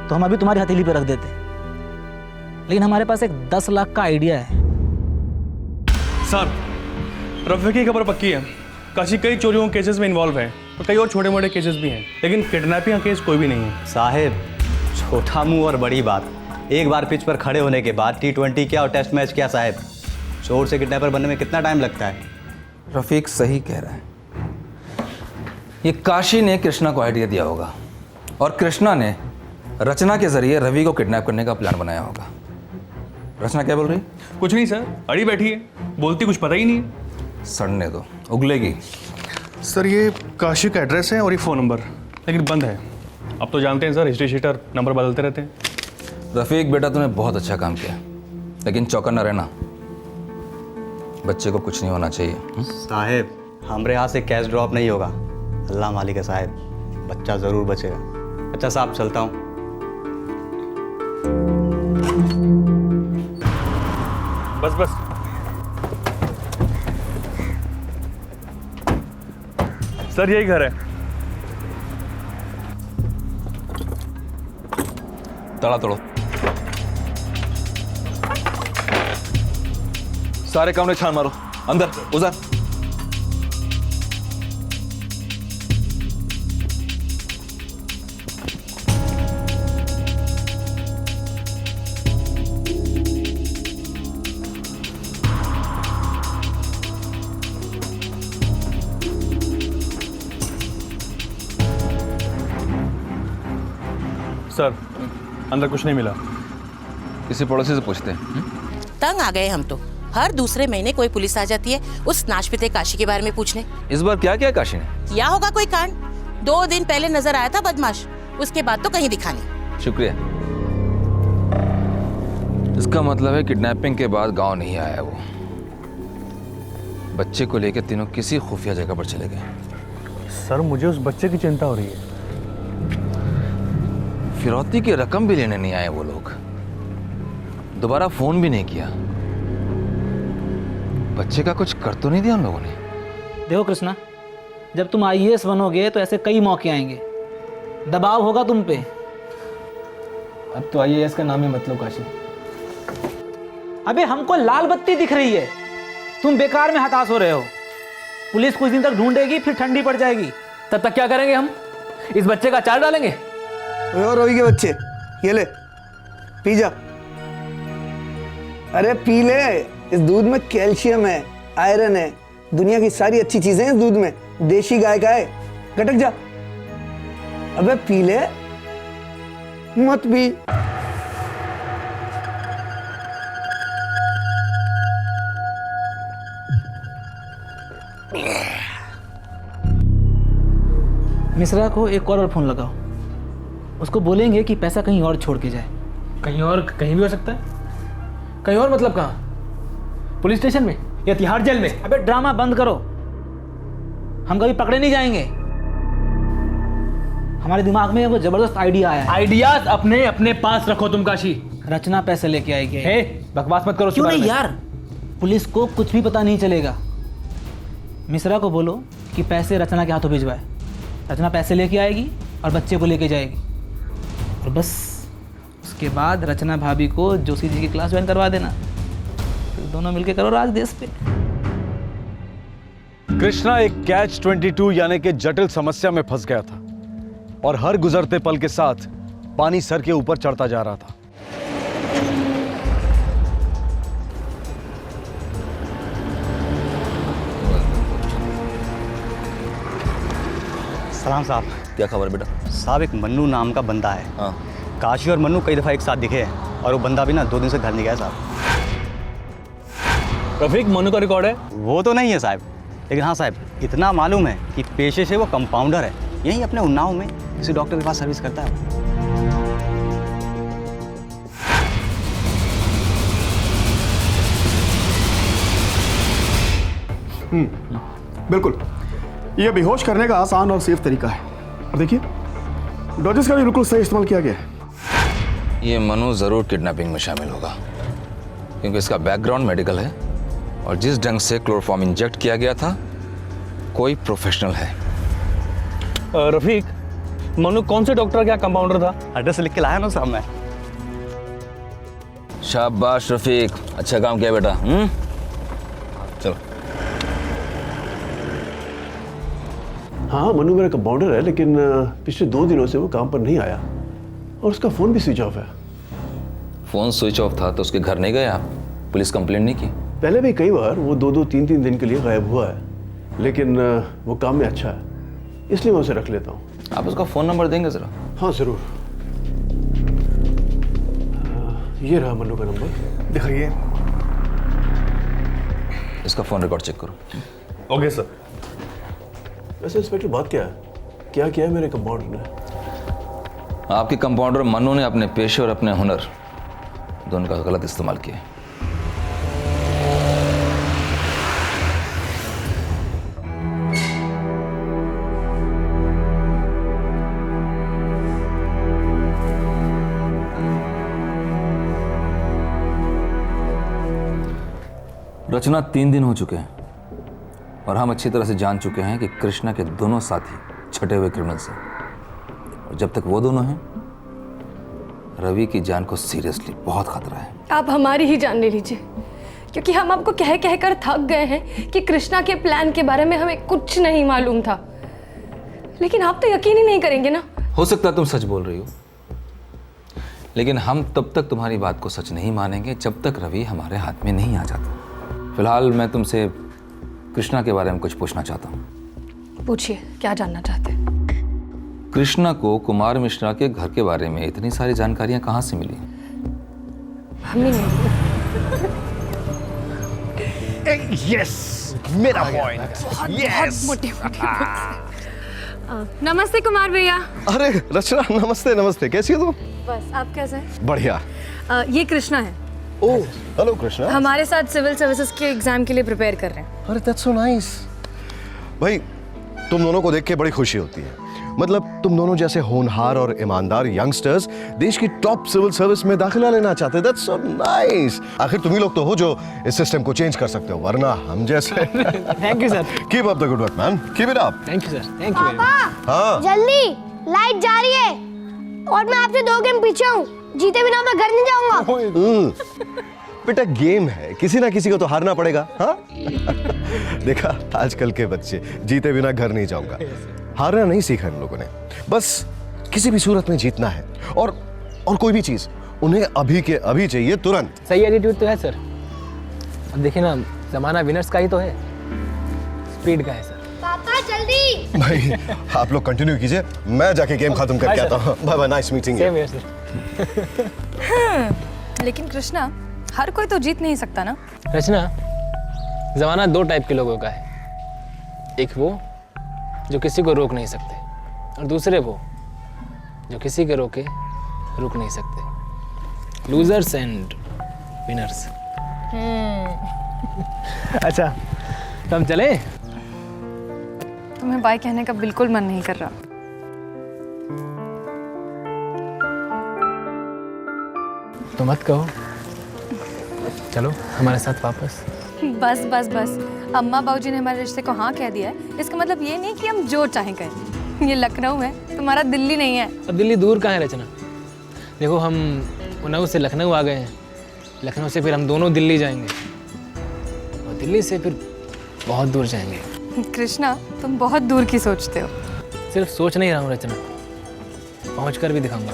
तो हम अभी तुम्हारी हथेली पे रख देते, लेकिन हमारे पास एक 10 लाख का आइडिया है। सर, रफी की खबर पक्की है। काशी कई चोरियों के केसेस में इन्वॉल्व है और कई और छोटे मोटे केसेस भी हैं, लेकिन किडनैपिंग का केस कोई भी नहीं है। साहेब, छोटा मुंह और बड़ी बात। एक बार पिच पर खड़े होने के बाद T20 क्या और टेस्ट मैच क्या साहेब, चोर से किडनैपर बनने में कितना टाइम लगता है? रफीक सही कह रहा है। ये काशी ने कृष्णा को आइडिया दिया होगा और कृष्णा ने रचना के जरिए रवि को किडनैप करने का प्लान बनाया होगा। रचना क्या बोल रही? कुछ नहीं सर, अड़ी बैठी है, बोलती कुछ पता ही नहीं है। सड़ने दो, उगलेगी। सर, ये काशी का एड्रेस है और ये फ़ोन नंबर, लेकिन बंद है। अब तो जानते हैं सर, हिस्ट्री शीटर नंबर बदलते रहते हैं। रफीक बेटा, तूने बहुत अच्छा काम किया, लेकिन चौकन्ना रहना, बच्चे को कुछ नहीं होना चाहिए। साहेब, हमारे यहाँ से कैश ड्रॉप नहीं होगा, अल्लाह मालिक है साहेब, बच्चा ज़रूर बचेगा। अच्छा साहब, चलता हूँ। बस बस। सर, यही घर है। तड़ा तोड़ो, सारे कमरे छान मारो, अंदर उधर। सर, अंदर कुछ नहीं मिला। किसी पड़ोसी से पूछते हैं। तंग आ गए हम तो। हर दूसरे महीने कोई पुलिस आ जाती है उस नाशपिते काशी के बारे में पूछने। इस बार क्या किया काशी ने? किया होगा कोई कांड। 2 दिन पहले नजर आया था बदमाश, उसके बाद तो कहीं दिखा नहीं। शुक्रिया। इसका मतलब है किडनैपिंग के बाद गांव नहीं आया वो। बच्चे को लेकर तीनों किसी खुफिया जगह पर चले गए। सर, मुझे उस बच्चे की चिंता हो रही है। फिरौती की रकम भी लेने नहीं आए वो लोग, दोबारा फोन भी नहीं किया। बच्चे का कुछ कर तो नहीं दिया उन लोगों ने? देखो कृष्णा, जब तुम IAS बनोगे तो ऐसे कई मौके आएंगे, दबाव होगा तुम पे। अब तो IAS का नाम ही मत लो काशी। अबे हमको लाल बत्ती दिख रही है, तुम बेकार में हताश हो रहे हो। पुलिस कुछ दिन तक ढूंढेगी, फिर ठंडी पड़ जाएगी। तब तक क्या करेंगे हम? इस बच्चे का चार डालेंगे। रवि के बच्चे, ये ले, पी जा। अरे पी ले, इस दूध में कैल्शियम है, आयरन है, दुनिया की सारी अच्छी चीजें हैं इस दूध में। देशी गाय का है, गटक जा। अबे पी ले, मत पी। मिश्रा को एक और फोन लगाओ, उसको बोलेंगे कि पैसा कहीं और छोड़ के जाए। कहीं और कहीं भी हो सकता है? कहीं और मतलब कहाँ? पुलिस स्टेशन में या तिहाड़ जेल में? अबे ड्रामा बंद करो, हम कभी पकड़े नहीं जाएंगे। हमारे दिमाग में वो जबरदस्त आइडिया आया है। आइडियाज अपने अपने पास रखो तुम काशी। रचना पैसे लेके आएगी। हे, बकवास मत करो। क्यों नहीं यार, पुलिस को कुछ भी पता नहीं चलेगा। मिश्रा को बोलो कि पैसे रचना के हाथों भिजवाए। रचना पैसे लेके आएगी और बच्चे को लेके जाएगी, और बस उसके बाद रचना भाभी को जोशी जी की क्लास ज्वाइन करवा देना, फिर दोनों मिलके करो राज देश पे। कृष्णा एक Catch-22 यानी कि जटिल समस्या में फंस गया था और हर गुजरते पल के साथ पानी सर के ऊपर चढ़ता जा रहा था। सलाम साहब। क्या खबर बेटा? साहब, एक मन्नू नाम का बंदा है। हाँ। काशी और मन्नू कई दफ़ा एक साथ दिखे हैं और वो बंदा भी ना 2 दिन से घर नहीं गया साहब। रफीक, मन्नू का रिकॉर्ड है? वो तो नहीं है साहब, लेकिन हाँ साहब, इतना मालूम है कि पेशे से वो कंपाउंडर है। यहीं अपने उन्नाव में किसी डॉक्टर के पास सर्विस करता है। बिल्कुल, ये बेहोश करने का आसान और सेफ तरीका है। और देखिए, डोजेस का भी बिल्कुल सही इस्तेमाल किया गया है। ये मनु ज़रूर किडनैपिंग में शामिल होगा, क्योंकि इसका बैकग्राउंड मेडिकल है और जिस ढंग से क्लोरोफॉर्म इंजेक्ट किया गया था, कोई प्रोफेशनल है। रफीक, मनु कौन से डॉक्टर का कंपाउंडर था? एड्रेस लिख के लाया ना साहब मैं। शाबाश रफीक, अच्छा काम किया बेटा। चलो। हाँ, मनु मेरा कंपाउंडर है, लेकिन पिछले 2 दिनों से वो काम पर नहीं आया और उसका फ़ोन भी स्विच ऑफ है। फ़ोन स्विच ऑफ था तो उसके घर नहीं गए आप? पुलिस कंप्लेंट नहीं की? पहले भी कई बार वो 2-2, 3-3 दिन के लिए गायब हुआ है, लेकिन वो काम में अच्छा है, इसलिए मैं उसे रख लेता हूँ। आप उसका फ़ोन नंबर देंगे ज़रा? हाँ ज़रूर। ये रहा मनु का नंबर, दिखाइए। इसका फ़ोन रिकॉर्ड चेक करो। Okay sir. वैसे इंस्पेक्टर, बात क्या है? क्या किया है मेरे कंपाउंडर ने? आपके कंपाउंडर मनु ने अपने पेशे और अपने हुनर दोनों का गलत इस्तेमाल किया। रचना 3 दिन हो चुके हैं और हम अच्छी तरह से जान चुके हैं कि कृष्णा के दोनों साथी छटे हुए क्रिमिनल्स हैं, और जब तक वो दोनों हैं, रवि की जान को सीरियसली बहुत खतरा है। आप हमारी ही जान ले लीजिए, क्योंकि हम आपको कह कह कर थक गए हैं कि कृष्णा के प्लान के बारे में हमें कुछ नहीं मालूम था, लेकिन आप तो यकीन ही नहीं करेंगे ना। हो सकता है तुम सच बोल रही हो, लेकिन हम तब तक तुम्हारी बात को सच नहीं मानेंगे जब तक रवि हमारे हाथ में नहीं आ जाता। फिलहाल मैं तुमसे कृष्णा के बारे में कुछ पूछना चाहता हूँ। पूछिए, क्या जानना चाहते हैं? कृष्णा को कुमार मिश्रा के घर के बारे में इतनी सारी जानकारियां कहाँ से मिली? हमें नहीं। यस, मेरा पॉइंट। यस। नमस्ते कुमार भैया। अरे रचना, नमस्ते नमस्ते, कैसी हो तुम? बस, आप कैसे हैं? बढ़िया। ये कृष्णा है। ओह, हेलो कृष्णा। हमारे साथ सिविल सर्विसेज के एग्जाम के लिए प्रिपेयर कर रहे हैं। अरे दैट्स सो नाइस। भाई, तुम दोनों को देख के बड़ी खुशी होती है। मतलब तुम दोनों जैसे होनहार और ईमानदार यंगस्टर्स देश की टॉप सिविल सर्विस में दाखिला लेना चाहते हैं। That's so nice. आखिर तुम ही लोग तो हो जो इस सिस्टम को चेंज कर सकते हो, वरना हम जैसे। Thank you sir. Keep up the good work man, keep it up. Thank you sir, thank you. पापा, हाँ जल्दी, लाइट जा रही है और मैं आपसे 2 गेम पीछे हूँ। जीते बिना मैं घर नहीं जाऊंगा। बेटा, गेम है, किसी ना किसी को तो हारना पड़ेगा। हाँ देखा, आजकल के बच्चे जीते बिना घर नहीं जाऊंगा। हारना नहीं सीखा इन लोगों ने, बस किसी भी सूरत में जीतना है। और कोई भी चीज उन्हें अभी के अभी चाहिए, तुरंत। सही एटीट्यूड तो है सर। अब देखिए ना, जमाना विनर्स का ही तो है, स्पीड का है सर। पापा जल्दी। भाई आप लोग कंटिन्यू कीजिए, मैं जाके गेम खत्म करके आता हूँ। Bye bye, nice meeting you. Same here sir. लेकिन कृष्णा, हर कोई तो जीत नहीं सकता ना। रचना, जमाना 2 टाइप के लोगों का है। एक वो जो किसी को रोक नहीं सकते, और दूसरे वो जो किसी के रोके रुक नहीं सकते। Losers and winners. अच्छा, तो हम चले? तुम्हें बाय कहने का बिल्कुल मन नहीं कर रहा। तो मत कहो, चलो हमारे साथ वापस। बस बस बस, अम्मा बाबूजी ने हमारे रिश्ते को हाँ कह दिया है। इसका मतलब ये नहीं कि हम जो चाहें करें। ये लखनऊ है, तुम्हारा दिल्ली नहीं है। अब दिल्ली दूर कहाँ है रचना? देखो, हम उन्नाव से लखनऊ आ गए हैं, लखनऊ से फिर हम दोनों दिल्ली जाएंगे, और दिल्ली से फिर बहुत दूर जाएंगे। कृष्णा, तुम बहुत दूर की सोचते हो। सिर्फ सोच नहीं रहा हूँ रचना, पहुँच कर भी दिखाऊंगा।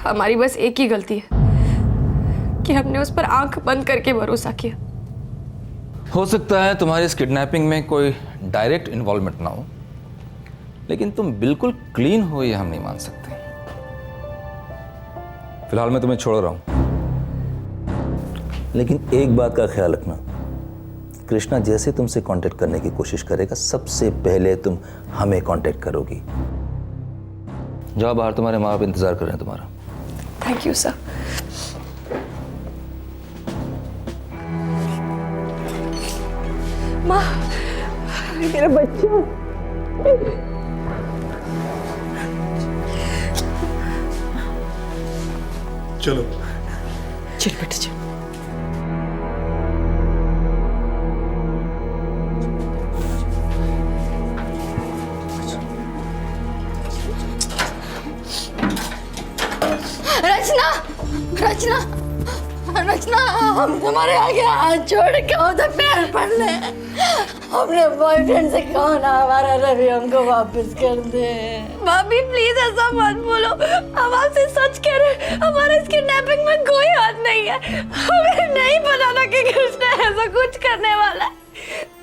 हमारी बस एक ही गलती है कि हमने उस पर आंख बंद करके भरोसा किया। हो सकता है तुम्हारी इस किडनैपिंग में कोई डायरेक्ट इन्वॉल्वमेंट ना हो, लेकिन तुम बिल्कुल क्लीन हो ये हम नहीं मान सकते। फिलहाल मैं तुम्हें छोड़ रहा हूं, लेकिन एक बात का ख्याल रखना, कृष्णा जैसे तुमसे कांटेक्ट करने की कोशिश करेगा, सबसे पहले तुम हमें कांटेक्ट करोगी। जाओ बाहर, तुम्हारे माँ बाप इंतजार कर रहे हैं तुम्हारा। Thank you sir. माँ, मेरा बच्चा। चलो चल बेटा चल। रचना, रचना, रचना, हम तुम्हारे आगे हाथ जोड़ के उधर पैर पड़ ले। अपने बॉयफ्रेंड से कहो ना हमारा रवि हमको वापस कर दे। भाभी प्लीज ऐसा मत बोलो, हम आपसे सच कह रहे, हमारे इस किडनैपिंग में कोई हाथ नहीं है। हमें नहीं पता था कि कृष्णा ऐसा कुछ करने वाला है।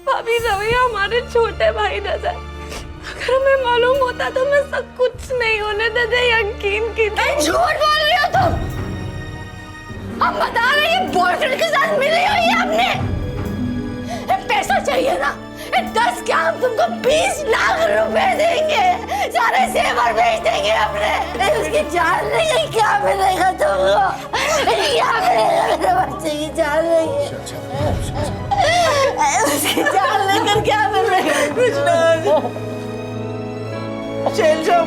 भाभी रवि हमारे छोटे भाई जैसा, अगर हमें मालूम होता तो मैं सब कुछ नहीं होने देते। यकीन कीजिए। झूठ बोल रही हो तुम। हम बता रहे हैं बॉयफ्रेंड के साथ मिली हुई है आपने। पैसा चाहिए ना, 10 क्या हम तुमको 20 लाख रुपए देंगे, सारे सेवर बेच देंगे अपने। उसकी जान लेंगे, क्या मिलेगा तुमको? क्या मिलेगा? मेरे बच्चे की जान लेंगे, उसकी जान लेकर क्या मिलेगा? कुछ नहीं। शैलजा,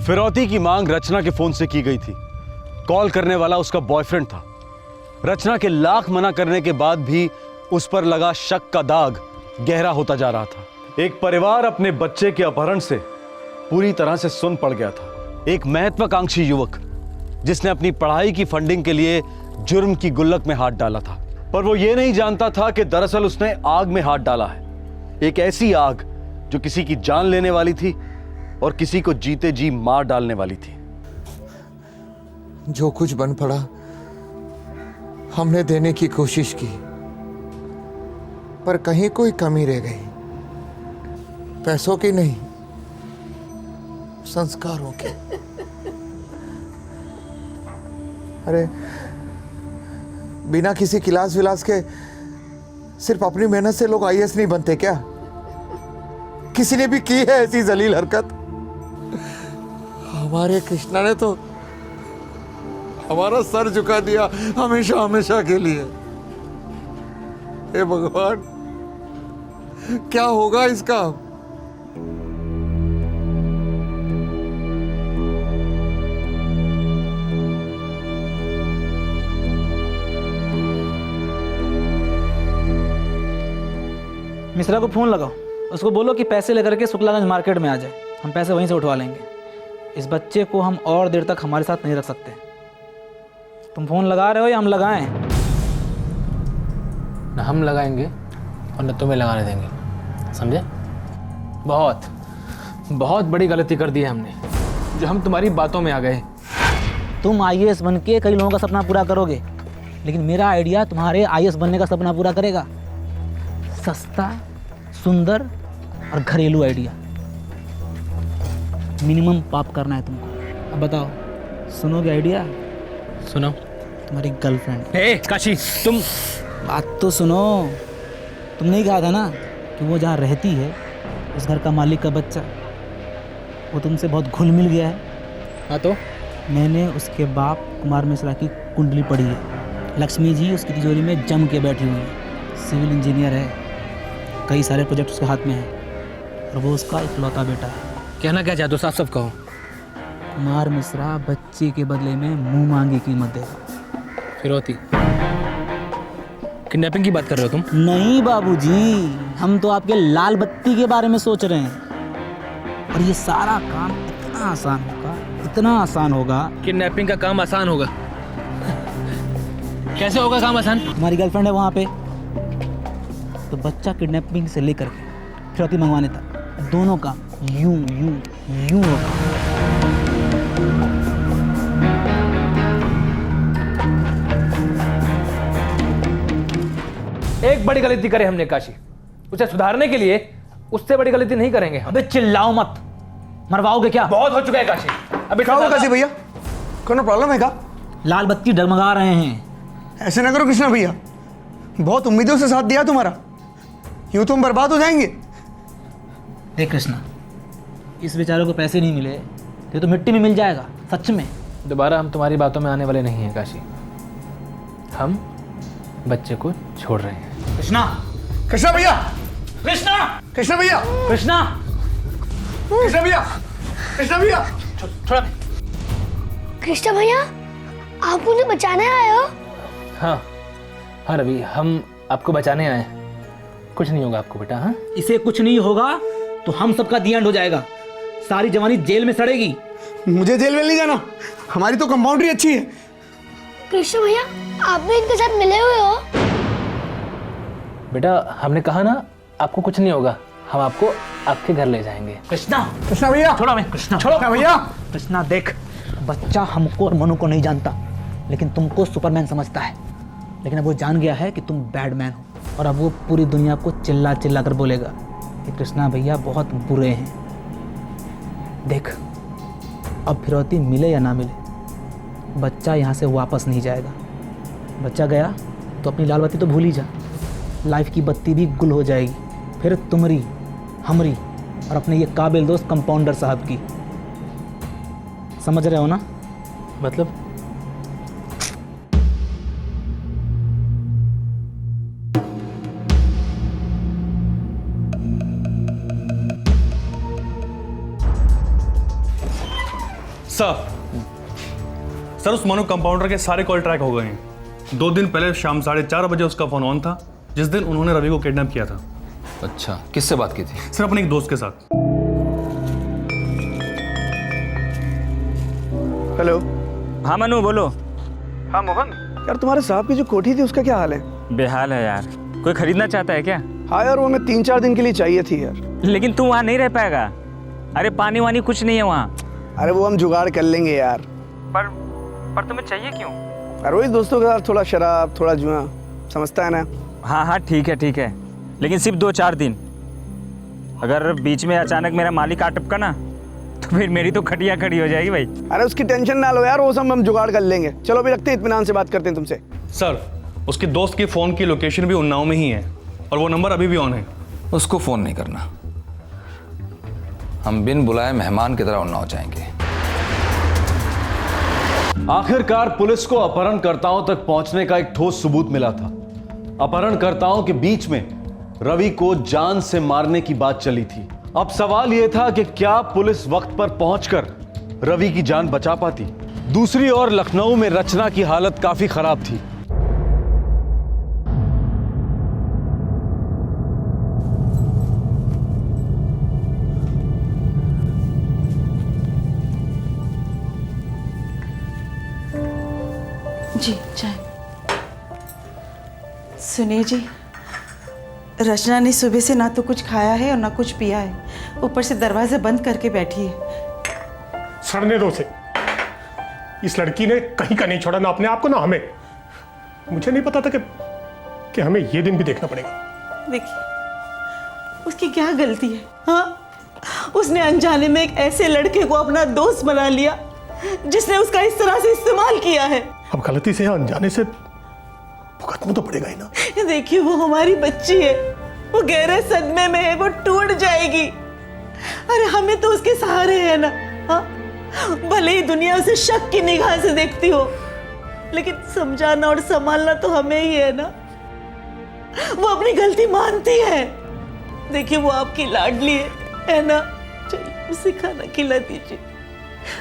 फिरौती की मांग रचना के फोन से की गई थी। कॉल करने वाला उसका बॉयफ्रेंड था। रचना के लाख मना करने के बाद भी उस पर लगा शक का दाग गहरा होता जा रहा था। एक परिवार अपने बच्चे के अपहरण से पूरी तरह से सुन्न पड़ गया था। एक महत्वाकांक्षी युवक जिसने अपनी पढ़ाई की फंडिंग के लिए जुर्म की गुल्लक में हाथ डाला था, पर वो ये नहीं जानता था कि दरअसल उसने आग में हाथ डाला है। एक ऐसी आग जो किसी की जान लेने वाली थी और किसी को जीते जी मार डालने वाली थी। जो कुछ बन पड़ा हमने देने की कोशिश की, पर कहीं कोई कमी रह गई। पैसों की नहीं, संस्कारों की। अरे बिना किसी क्लास विलास के सिर्फ अपनी मेहनत से लोग आईएएस नहीं बनते क्या? किसी ने भी की है ऐसी जलील हरकत? हमारे कृष्णा ने तो हमारा सर झुका दिया हमेशा हमेशा के लिए। हे भगवान, क्या होगा इसका? मिश्रा को फोन लगाओ, उसको बोलो कि पैसे लेकर के शुक्लागंज मार्केट में आ जाए। हम पैसे वहीं से उठवा लेंगे। इस बच्चे को हम और देर तक हमारे साथ नहीं रख सकते। तुम फोन लगा रहे हो या हम लगाएं? ना हम लगाएंगे और न तुम्हें लगाने देंगे, समझे? बहुत बहुत बड़ी गलती कर दी है हमने, जो हम तुम्हारी बातों में आ गए। तुम आईएएस बन के कई लोगों का सपना पूरा करोगे, लेकिन मेरा आइडिया तुम्हारे आईएएस बनने का सपना पूरा करेगा। सस्ता, सुंदर और घरेलू आइडिया। मिनिमम पाप करना है तुमको। अब बताओ, सुनोगे आइडिया? सुनो। तुम्हारी गर्लफ्रेंड। हे काशी, तुम बात तो सुनो। तुमने ही कहा था ना कि वो जहाँ रहती है उस घर का मालिक का बच्चा, वो तुमसे बहुत घुल मिल गया है। हाँ तो मैंने उसके बाप कुमार मिश्रा की कुंडली पढ़ी है। लक्ष्मी जी उसकी तिजोरी में जम के बैठी हुई है। सिविल इंजीनियर है, कई सारे प्रोजेक्ट उसके हाथ में हैं और वो उसका इकलौता बेटा है। कहना क्या चाहते हो? साफ साफ कहो। कुमार मिश्रा बच्चे के बदले में मुंह मांगी कीमत देगा। फिरौती, किडनैपिंग की बात कर रहे हो तुम? नहीं बाबूजी, हम तो आपके लाल बत्ती के बारे में सोच रहे हैं। और ये सारा काम इतना आसान होगा, इतना आसान होगा। किडनैपिंग का काम आसान होगा? कैसे होगा काम आसान? हमारी गर्लफ्रेंड है वहाँ पे, तो बच्चा किडनैपिंग से लेकर के फिरौती मंगवाने तक दोनों काम यूं यूं यूं होगा। एक बड़ी गलती करे हमने काशी, उसे सुधारने के लिए उससे बड़ी गलती नहीं करेंगे। अबे चिल्लाओ मत, मरवाओगे क्या? बहुत हो चुका है काशी। अबे क्या हुआ काशी भैया? कोई प्रॉब्लम है क्या? लाल बत्ती डगमगा रहे हैं। ऐसे ना करो कृष्णा भैया, बहुत उम्मीदों से साथ दिया तुम्हारा, यूं तुम बर्बाद हो जाएंगे। देख कृष्णा, इस बेचारे को पैसे नहीं मिले तो मिट्टी में मिल जाएगा। सच में दोबारा हम तुम्हारी बातों में आने वाले नहीं हैं काशी। हम बच्चे को छोड़ रहे हैं। कृष्णा, कृष्णा भैया, कृष्णा, कृष्णा भैया, कृष्णा, कृष्णा भैया, कृष्णा भैया, थोड़ा। कृष्णा भैया, आप मुझे बचाने आए हो? हाँ हाँ रवि, हम आपको बचाने आए हैं। कुछ नहीं होगा आपको बेटा। हाँ, इसे कुछ नहीं होगा तो हम सबका दी एंड हो जाएगा। सारी जवानी जेल में सड़ेगी। मुझे जेल में नहीं जाना, हमारी तो कंपाउंड्री अच्छी है। कृष्णा भैया, आप भी इनके साथ मिले हुए हो? बेटा हमने कहा ना आपको कुछ नहीं होगा, हम आपको आपके घर ले जाएंगे। कृष्णा, कृष्णा भैया, छोड़ो मैं। कृष्णा, छोड़ो भैया। कृष्णा देख, बच्चा हमको और मनु को नहीं जानता, लेकिन तुमको सुपरमैन समझता है। लेकिन अब वो जान गया है कि तुम बैडमैन हो, और अब वो पूरी दुनिया को चिल्ला चिल्ला कर बोलेगा कि कृष्णा भैया बहुत बुरे हैं। देख, अब फिरौती मिले या ना मिले, बच्चा यहाँ से वापस नहीं जाएगा। बच्चा गया तो अपनी लाल बत्ती तो भूल ही जा, लाइफ की बत्ती भी गुल हो जाएगी। फिर तुम्हारी, हमरी और अपने ये काबिल दोस्त कंपाउंडर साहब की। समझ रहे हो ना? मतलब सर उस मनु कंपाउंडर के सारे कॉल ट्रैक हो गए हैं। 2 दिन पहले शाम 4:30 बजे उसका फोन ऑन था, जिस दिन उन्होंने रवि को किडनैप किया था। अच्छा, किससे बात की थी? सर अपने एक दोस्त के साथ। हेलो। हाँ मनु बोलो। हाँ मोहन, यार तुम्हारे साहब की जो कोठी थी उसका क्या हाल है? बेहाल है यार। कोई खरीदना चाहता है क्या? हाँ यार, वो हमें 3-4 दिन के लिए चाहिए थी यार। लेकिन तू वहाँ नहीं रह पाएगा। अरे पानी वानी कुछ नहीं है वहाँ। अरे वो हम जुगाड़ कर लेंगे यार। पर तुम्हें चाहिए क्यों? अरे वही दोस्तों के साथ थोड़ा शराब, थोड़ा जुआ, समझता है ना? हाँ हाँ ठीक है, लेकिन सिर्फ 2-4 दिन। अगर बीच में अचानक मेरा मालिक आ टपका ना, तो फिर मेरी तो खटिया खड़ी हो जाएगी भाई। अरे उसकी टेंशन ना लो यार, वो सब हम जुगाड़ कर लेंगे। चलो अभी रखते हैं, इत्मीनान से बात करते हैं तुमसे। सर उसके दोस्त की फोन की लोकेशन भी उन्नाव में ही है, और वो नंबर अभी भी ऑन है। उसको फोन नहीं करना, हम बिन बुलाए मेहमान की तरह उन्नाव जाएंगे। आखिरकार पुलिस को अपहरणकर्ताओं तक पहुंचने का एक ठोस सबूत मिला था। अपहरणकर्ताओं के बीच में रवि को जान से मारने की बात चली थी। अब सवाल यह था कि क्या पुलिस वक्त पर पहुंचकर रवि की जान बचा पाती। दूसरी ओर लखनऊ में रचना की हालत काफी खराब थी। जी चाय। सुनिए जी, रचना ने सुबह से ना तो कुछ खाया है और ना कुछ पिया है, ऊपर से दरवाजे बंद करके बैठी है। सड़ने दो उसे। इस लड़की ने कहीं का नहीं छोड़ा, ना अपने आप को ना हमें। मुझे नहीं पता था कि हमें ये दिन भी देखना पड़ेगा। देखिए उसकी क्या गलती है? हाँ, उसने अनजाने में एक ऐसे लड़के को अपना दोस्त बना लिया जिसने उसका इस तरह से इस्तेमाल किया है। अब गलती से या अनजाने से भुगतना तो पड़ेगा ही ना। देखिए वो हमारी बच्ची है, वो गहरे सदमे में है, वो टूट जाएगी। अरे हमें तो उसके सहारे है ना। हाँ, भले ही दुनिया उसे शक की निगाह से देखती हो, लेकिन समझाना और संभालना तो हमें ही है ना। वो अपनी गलती मानती है। देखिए वो आपकी लाडली है ना। चलिए उसे खाना खिला दीजिए,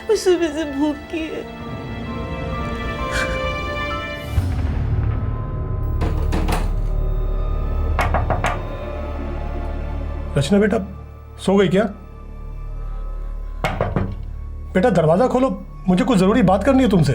वो सुबह से भूखी है। रचना बेटा सो गई क्या? बेटा दरवाजा खोलो, मुझे कुछ जरूरी बात करनी है तुमसे।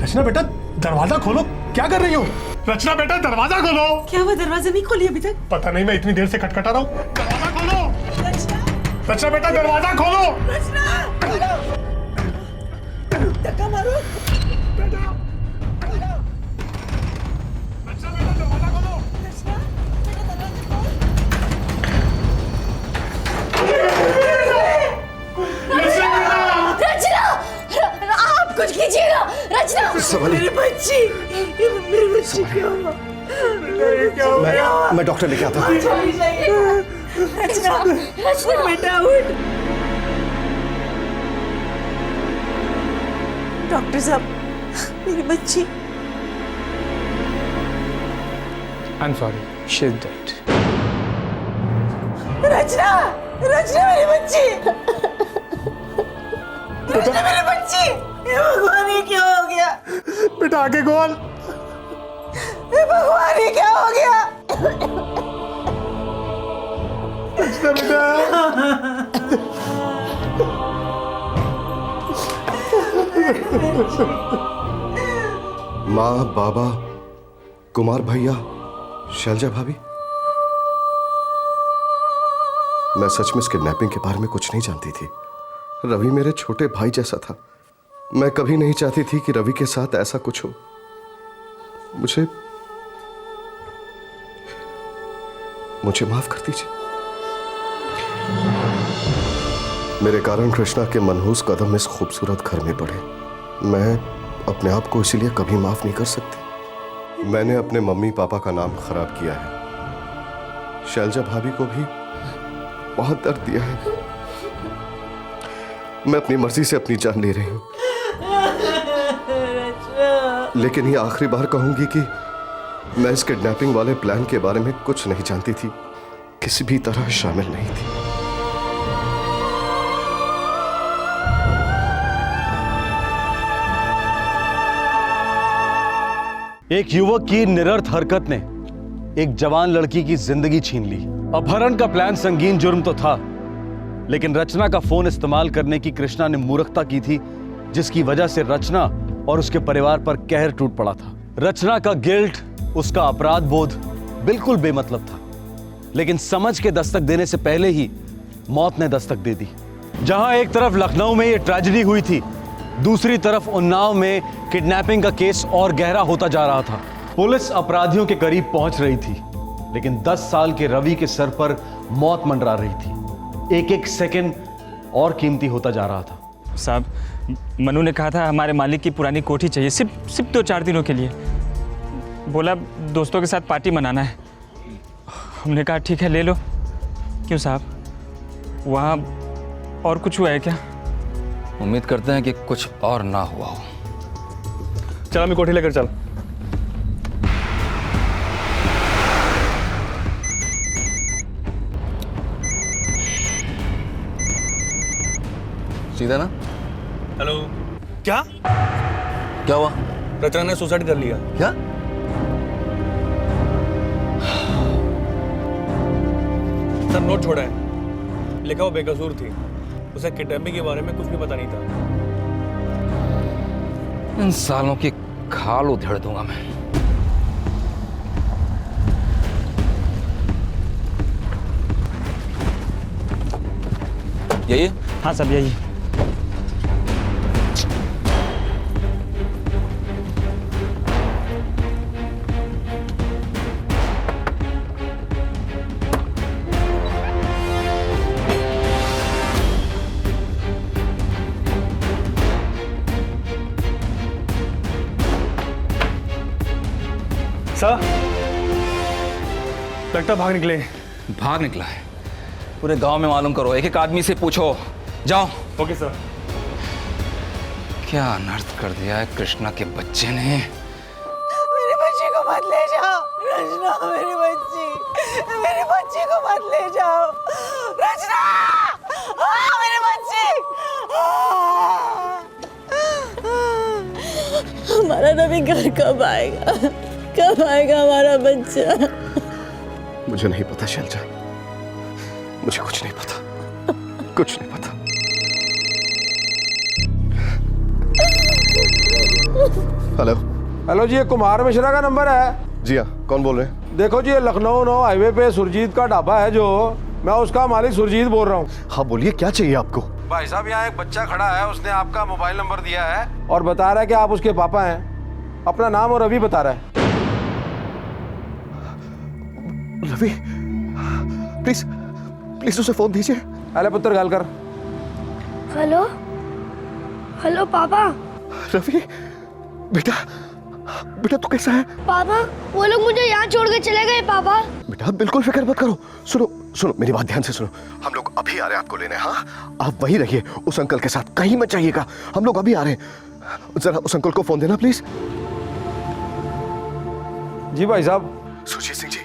रचना बेटा दरवाजा खोलो, क्या कर रही हो? रचना बेटा दरवाजा खोलो। क्या वो दरवाजा नहीं खोली अभी तक? पता नहीं, मैं इतनी देर से खटखटा रहा हूँ। दरवाजा खोलो। रचना बेटा दरवाजा खोलो। धक्का मारो। रचना, आप कुछ कीजिएगा। रचना संभालिए। मेरी बच्ची, मेरी बच्ची क्या हुआ? क्या हो गया? मैं डॉक्टर लेके आता हूँ। चली जाइए। रचना, रचना बेटा उठ। डॉक्टर साहब, मेरी बच्ची। I am sorry, she is dead. Rachna, Rachna मेरी बच्ची। रचना मेरी बच्ची। हे भगवान, ये क्या हो गया? बेटा आगे कौन? हे भगवान, ये क्या हो गया? माँ, बाबा, कुमार भैया, शैलजा भाभी, मैं सच में इस किडनैपिंग के बारे में कुछ नहीं जानती थी। रवि मेरे छोटे भाई जैसा था। मैं कभी नहीं चाहती थी कि रवि के साथ ऐसा कुछ हो। मुझे माफ कर दीजिए। मेरे कारण कृष्णा के मनहूस कदम इस खूबसूरत घर में पड़े। मैं अपने आप को इसीलिए कभी माफ नहीं कर सकती। मैंने अपने मम्मी पापा का नाम खराब किया है। शैलजा भाभी को भी बहुत दर्द दिया है। मैं अपनी मर्जी से अपनी जान ले रही हूं, लेकिन ये आखिरी बार कहूंगी कि मैं इस किडनैपिंग वाले प्लान के बारे में कुछ नहीं जानती थी, किसी भी तरह शामिल नहीं थी। एक युवक की निरर्थ हरकत ने एक जवान लड़की की जिंदगी छीन ली। अपहरण का प्लान संगीन जुर्म तो था, लेकिन रचना का फोन इस्तेमाल करने की कृष्णा ने मूर्खता की थी, जिसकी वजह से रचना और उसके परिवार पर कहर टूट पड़ा था। रचना का गिल्ट, उसका अपराध बोध बिल्कुल बेमतलब था, लेकिन समझ के दस्तक देने से पहले ही मौत ने दस्तक दे दी। जहां एक तरफ लखनऊ में यह ट्रेजेडी हुई थी, दूसरी तरफ उन्नाव में किडनैपिंग का केस और गहरा होता जा रहा था। पुलिस अपराधियों के करीब पहुंच रही थी, लेकिन 10 साल के रवि के सर पर मौत मंडरा रही थी। एक एक सेकंड और कीमती होता जा रहा था। साहब, मनु ने कहा था हमारे मालिक की पुरानी कोठी चाहिए, सिर्फ 2-4 दिनों के लिए। बोला दोस्तों के साथ पार्टी मनाना है। हमने कहा ठीक है ले लो। क्यों साहब, वहाँ और कुछ हुआ है क्या? उम्मीद करते हैं कि कुछ और ना हुआ हो। चल हमें कोठी लेकर चल। सीधा ना? हेलो। क्या हुआ? रचना ने सुसाइड कर लिया। क्या? सर नोट छोड़ा है, लिखा वो बेकसूर थी, उसे किडनैपिंग के बारे में कुछ भी पता नहीं था। इन सालों की खाल उधेड़ दूंगा मैं। यही? हाँ सब यही। सर, लगता भाग निकले। भाग निकला है? पूरे गांव में मालूम करो, एक एक आदमी से पूछो। जाओ। Okay sir. क्या अनर्थ कर दिया है कृष्णा के बच्चे ने। मेरी बच्ची को मत ले जाओ रचना, मेरी बच्ची को मत ले जाओ रचना। मेरी बच्ची। हमारा रवि घर कब आएगा? कब आएगा हमारा बच्चा? मुझे नहीं पता शैलजा, मुझे कुछ नहीं पता, कुछ नहीं पता। हेलो जी, ये कुमार मिश्रा का नंबर है? जी हाँ, कौन बोल रहे हैं? देखो जी, ये लखनऊ 9 हाईवे पे सुरजीत का ढाबा है जो, मैं उसका मालिक सुरजीत बोल रहा हूँ। हाँ बोलिए, क्या चाहिए आपको? भाई साहब, यहाँ एक बच्चा खड़ा है, उसने आपका मोबाइल नंबर दिया है और बता रहा है कि आप उसके पापा हैं। अपना नाम और रवि बता रहा है। रवि, प्लीज प्लीज उसे फोन दीजिए। अरे पुत्र गाल कर। हेलो हेलो पापा। रवि, बेटा, बेटा तू कैसा है? पापा वो लोग मुझे यहाँ छोड़ के चले गए पापा। बेटा बिल्कुल फिक्र मत करो। सुनो सुनो मेरी बात ध्यान से सुनो, हम लोग अभी आ रहे हैं आपको लेने। हाँ आप वहीं रहिए उस अंकल के साथ, कहीं मत जाइएगा, हम लोग अभी आ रहे हैं। जरा उस अंकल को फोन देना प्लीज। जी भाई साहब। सुरजीत सिंह जी,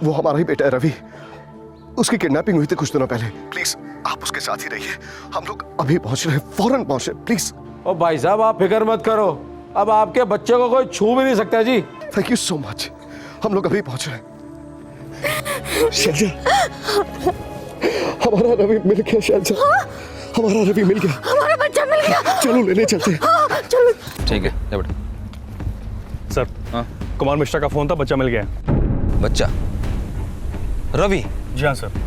वो हमारा ही बेटा है रवि, उसकी किडनैपिंग हुई थी कुछ दिनों पहले। प्लीज आप उसके साथ ही रहिए, हम लोग अभी पहुंच रहे हैं, फौरन पहुंच रहे हैं, प्लीज। ओ भाई साहब आप फिक्र मत करो, अब आपके बच्चे को कोई छू भी नहीं सकता जी। थैंक यू सो मच, हम लोग अभी पहुंच रहे हैं। शैलजा, हमारा रवि मिल गया। शैलजा, हमारा रवि मिल गया, हमारा बच्चा मिल गया। चलो लेने चलते हैं। हाँ, चलो। ठीक है जा बेटा। सर हाँ कुमार मिश्रा का फोन था, बच्चा मिल गया। बच्चा रवि? जी हाँ सर।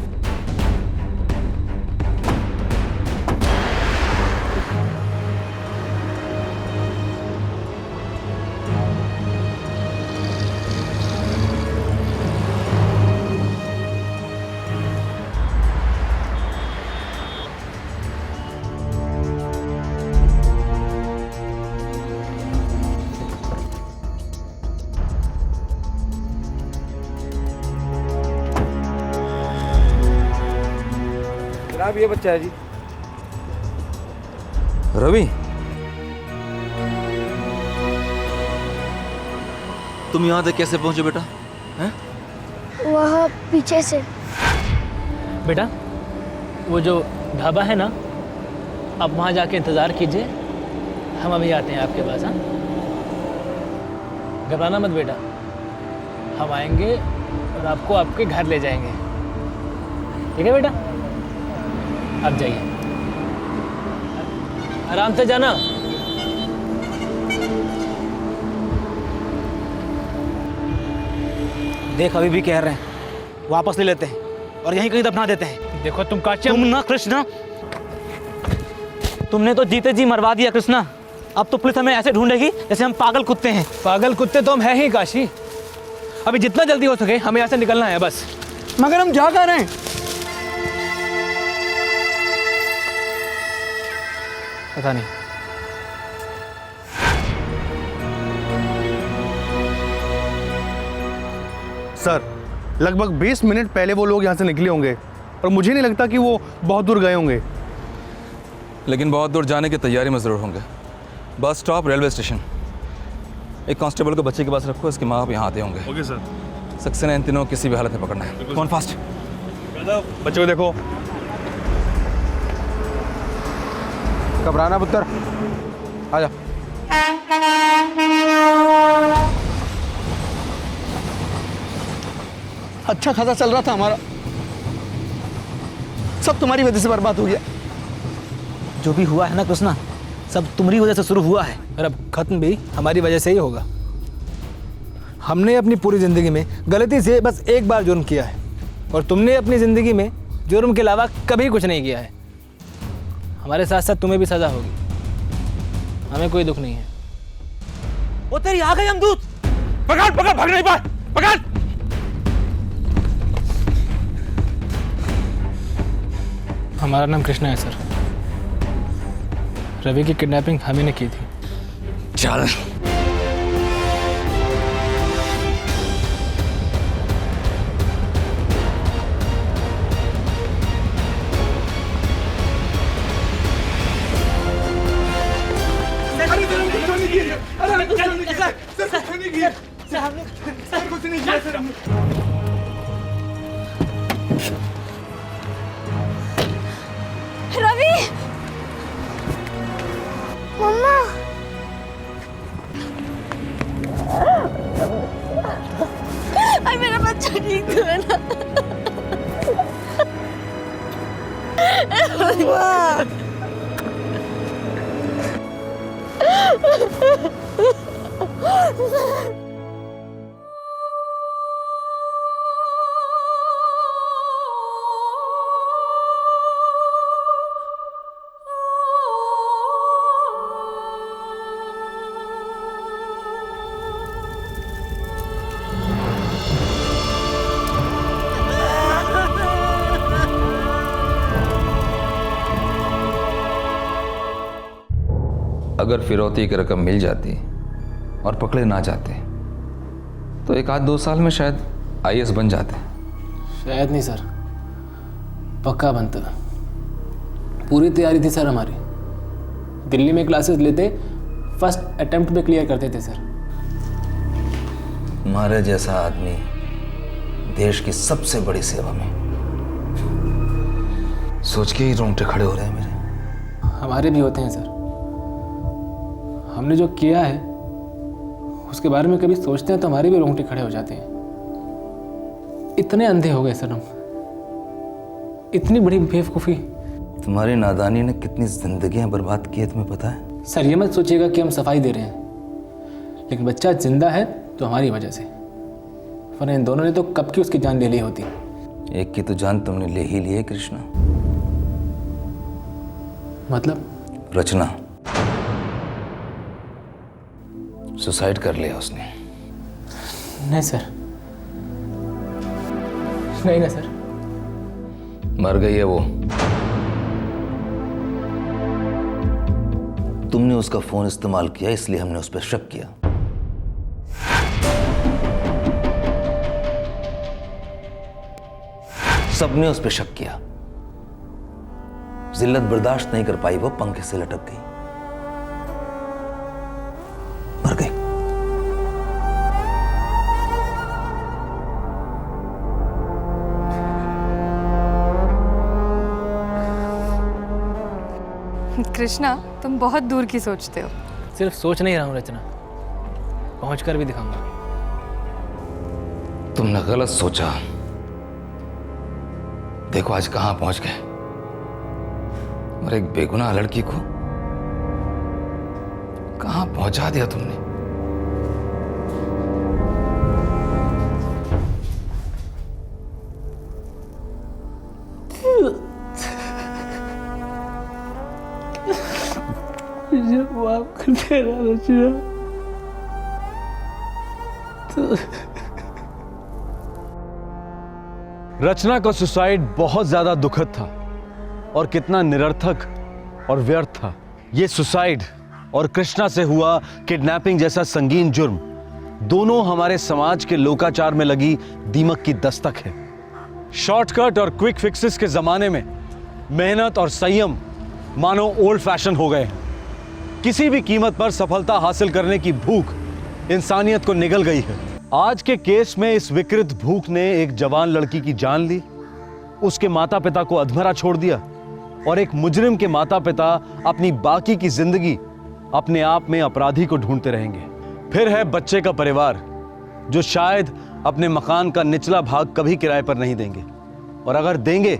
जनाब ये बच्चा है जी। रवि तुम यहाँ तक कैसे पहुंचे बेटा? हैं? वहाँ पीछे से। बेटा वो जो ढाबा है ना, आप वहाँ जाके इंतज़ार कीजिए, हम अभी आते हैं आपके पास। हाँ घबराना मत बेटा, हम आएंगे और आपको आपके घर ले जाएंगे, ठीक है बेटा? आप जाइए, आराम से जाना। देख अभी भी कह रहे हैं, वापस ले लेते हैं और यहीं कहीं दफना देते हैं। देखो तुम काशी, तुम ना कृष्णा, तुमने तो जीते जी मरवा दिया कृष्णा। अब तो पुलिस हमें ऐसे ढूंढेगी जैसे हम पागल कुत्ते हैं। पागल कुत्ते तो हम हैं ही काशी। अभी जितना जल्दी हो सके हमें यहाँ से निकलना है बस। मगर हम जा कर रहे हैं। पता नहीं। सर लगभग 20 मिनट पहले वो लोग यहाँ से निकले होंगे और मुझे नहीं लगता कि वो बहुत दूर गए होंगे। लेकिन बहुत दूर जाने की तैयारी में ज़रूर होंगे। Bus stop, railway station. एक कांस्टेबल को बच्चे के पास रखो, इसके माँ बाप यहाँ आते होंगे। Okay sir. सक्सेना इन तीनों को किसी भी हालत में पकड़ना है। कौन फास्ट? बच्चों को देखो। घबराना पुत्र, आजा। अच्छा खासा चल रहा था हमारा, सब तुम्हारी वजह से बर्बाद हो गया। जो भी हुआ है ना कृष्णा, सब तुम्हारी वजह से शुरू हुआ है और अब खत्म भी हमारी वजह से ही होगा। हमने अपनी पूरी ज़िंदगी में गलती से बस एक बार जुर्म किया है और तुमने अपनी ज़िंदगी में जुर्म के अलावा कभी कुछ नहीं किया है। हमारे साथ साथ तुम्हें भी सज़ा होगी, हमें कोई दुख नहीं है। वो तेरी आ गई यमदूत। पकड़ पकड़, भाग नहीं पाए, पकड़। हमारा नाम कृष्णा है सर। रवि की किडनैपिंग हमें ने की थी। चल रवि, मम्मा अरे मेरा बच्चा ठीक तो है ना? अगर फिरौती की रकम मिल जाती और पकड़े ना जाते तो 1-2 साल में शायद IAS बन जाते। शायद नहीं सर, पक्का बनता। पूरी तैयारी थी सर हमारी। दिल्ली में क्लासेस लेते, फर्स्ट अटेम्प्ट में क्लियर करते थे सर। तुम्हारे जैसा आदमी देश की सबसे बड़ी सेवा में, सोच के ही रोंगटे खड़े हो रहे हैं मेरे। हमारे भी होते हैं सर। हमने जो किया है उसके बारे में कभी सोचते हैं तो हमारे भी रोंगटे खड़े हो जाते हैं। इतने अंधे हो गए सर हम, इतनी बड़ी बेवकूफ़ी। तुम्हारी नादानी ने कितनी जिंदगियां बर्बाद की है तुम्हें पता है? सर ये मत सोचिएगा कि हम सफाई दे रहे हैं, लेकिन बच्चा जिंदा है तो हमारी वजह से, वरना इन दोनों ने तो कब की उसकी जान ले ली होती। एक की तो जान तुमने ले ही ली है कृष्णा। मतलब? रचना सुसाइड कर लिया उसने। नहीं सर, नहीं ना सर। मर गई है वो। तुमने उसका फोन इस्तेमाल किया इसलिए हमने उस पर शक किया। सबने उस पर शक किया। जिल्लत बर्दाश्त नहीं कर पाई, वो पंखे से लटक गई, मर गई। कृष्णा, तुम बहुत दूर की सोचते हो। सिर्फ सोच नहीं रहा हूँ रचना, पहुंच कर भी दिखाऊंगा। तुमने गलत सोचा। देखो आज कहां पहुंच गए, और एक बेगुनाह लड़की को कहां पहुंचा दिया तुमने। माफ कर देना रचना। रचना का सुसाइड बहुत ज्यादा दुखद था और कितना निरर्थक और व्यर्थ था। ये सुसाइड और कृष्णा से हुआ किडनैपिंग जैसा संगीन जुर्म दोनों हमारे समाज के लोकाचार में लगी दीमक की दस्तक है। शॉर्टकट और क्विक फिक्सेस के जमाने में मेहनत और संयम मानो ओल्ड फैशन हो गए हैं। किसी भी कीमत पर सफलता हासिल करने की भूख इंसानियत को निगल गई है। आज के केस में इस विकृत भूख ने एक जवान लड़की की जान ली, उसके माता पिता को अधमरा छोड़ दिया, और एक मुजरिम के माता पिता अपनी बाकी की जिंदगी अपने आप में अपराधी को ढूंढते रहेंगे। फिर है बच्चे का परिवार, जो शायद अपने मकान का निचला भाग कभी किराए पर नहीं देंगे, और अगर देंगे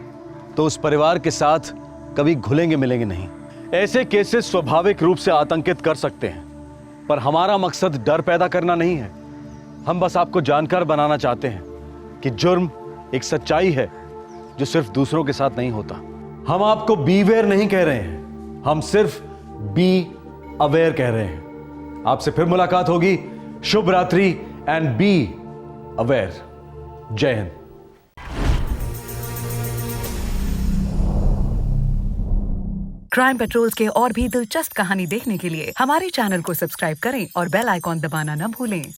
तो उस परिवार के साथ कभी घुलेंगे मिलेंगे नहीं। ऐसे केसेस स्वाभाविक रूप से आतंकित कर सकते हैं, पर हमारा मकसद डर पैदा करना नहीं है। हम बस आपको जानकार बनाना चाहते हैं कि जुर्म एक सच्चाई है जो सिर्फ दूसरों के साथ नहीं होता। हम आपको बीवेयर नहीं कह रहे हैं, हम सिर्फ बी अवेयर कह रहे हैं। आपसे फिर मुलाकात होगी। शुभ रात्रि एंड बी अवेयर। जय हिंद। क्राइम पेट्रोल्स के और भी दिलचस्प कहानी देखने के लिए हमारे चैनल को सब्सक्राइब करें और बेल आइकॉन दबाना न भूलें।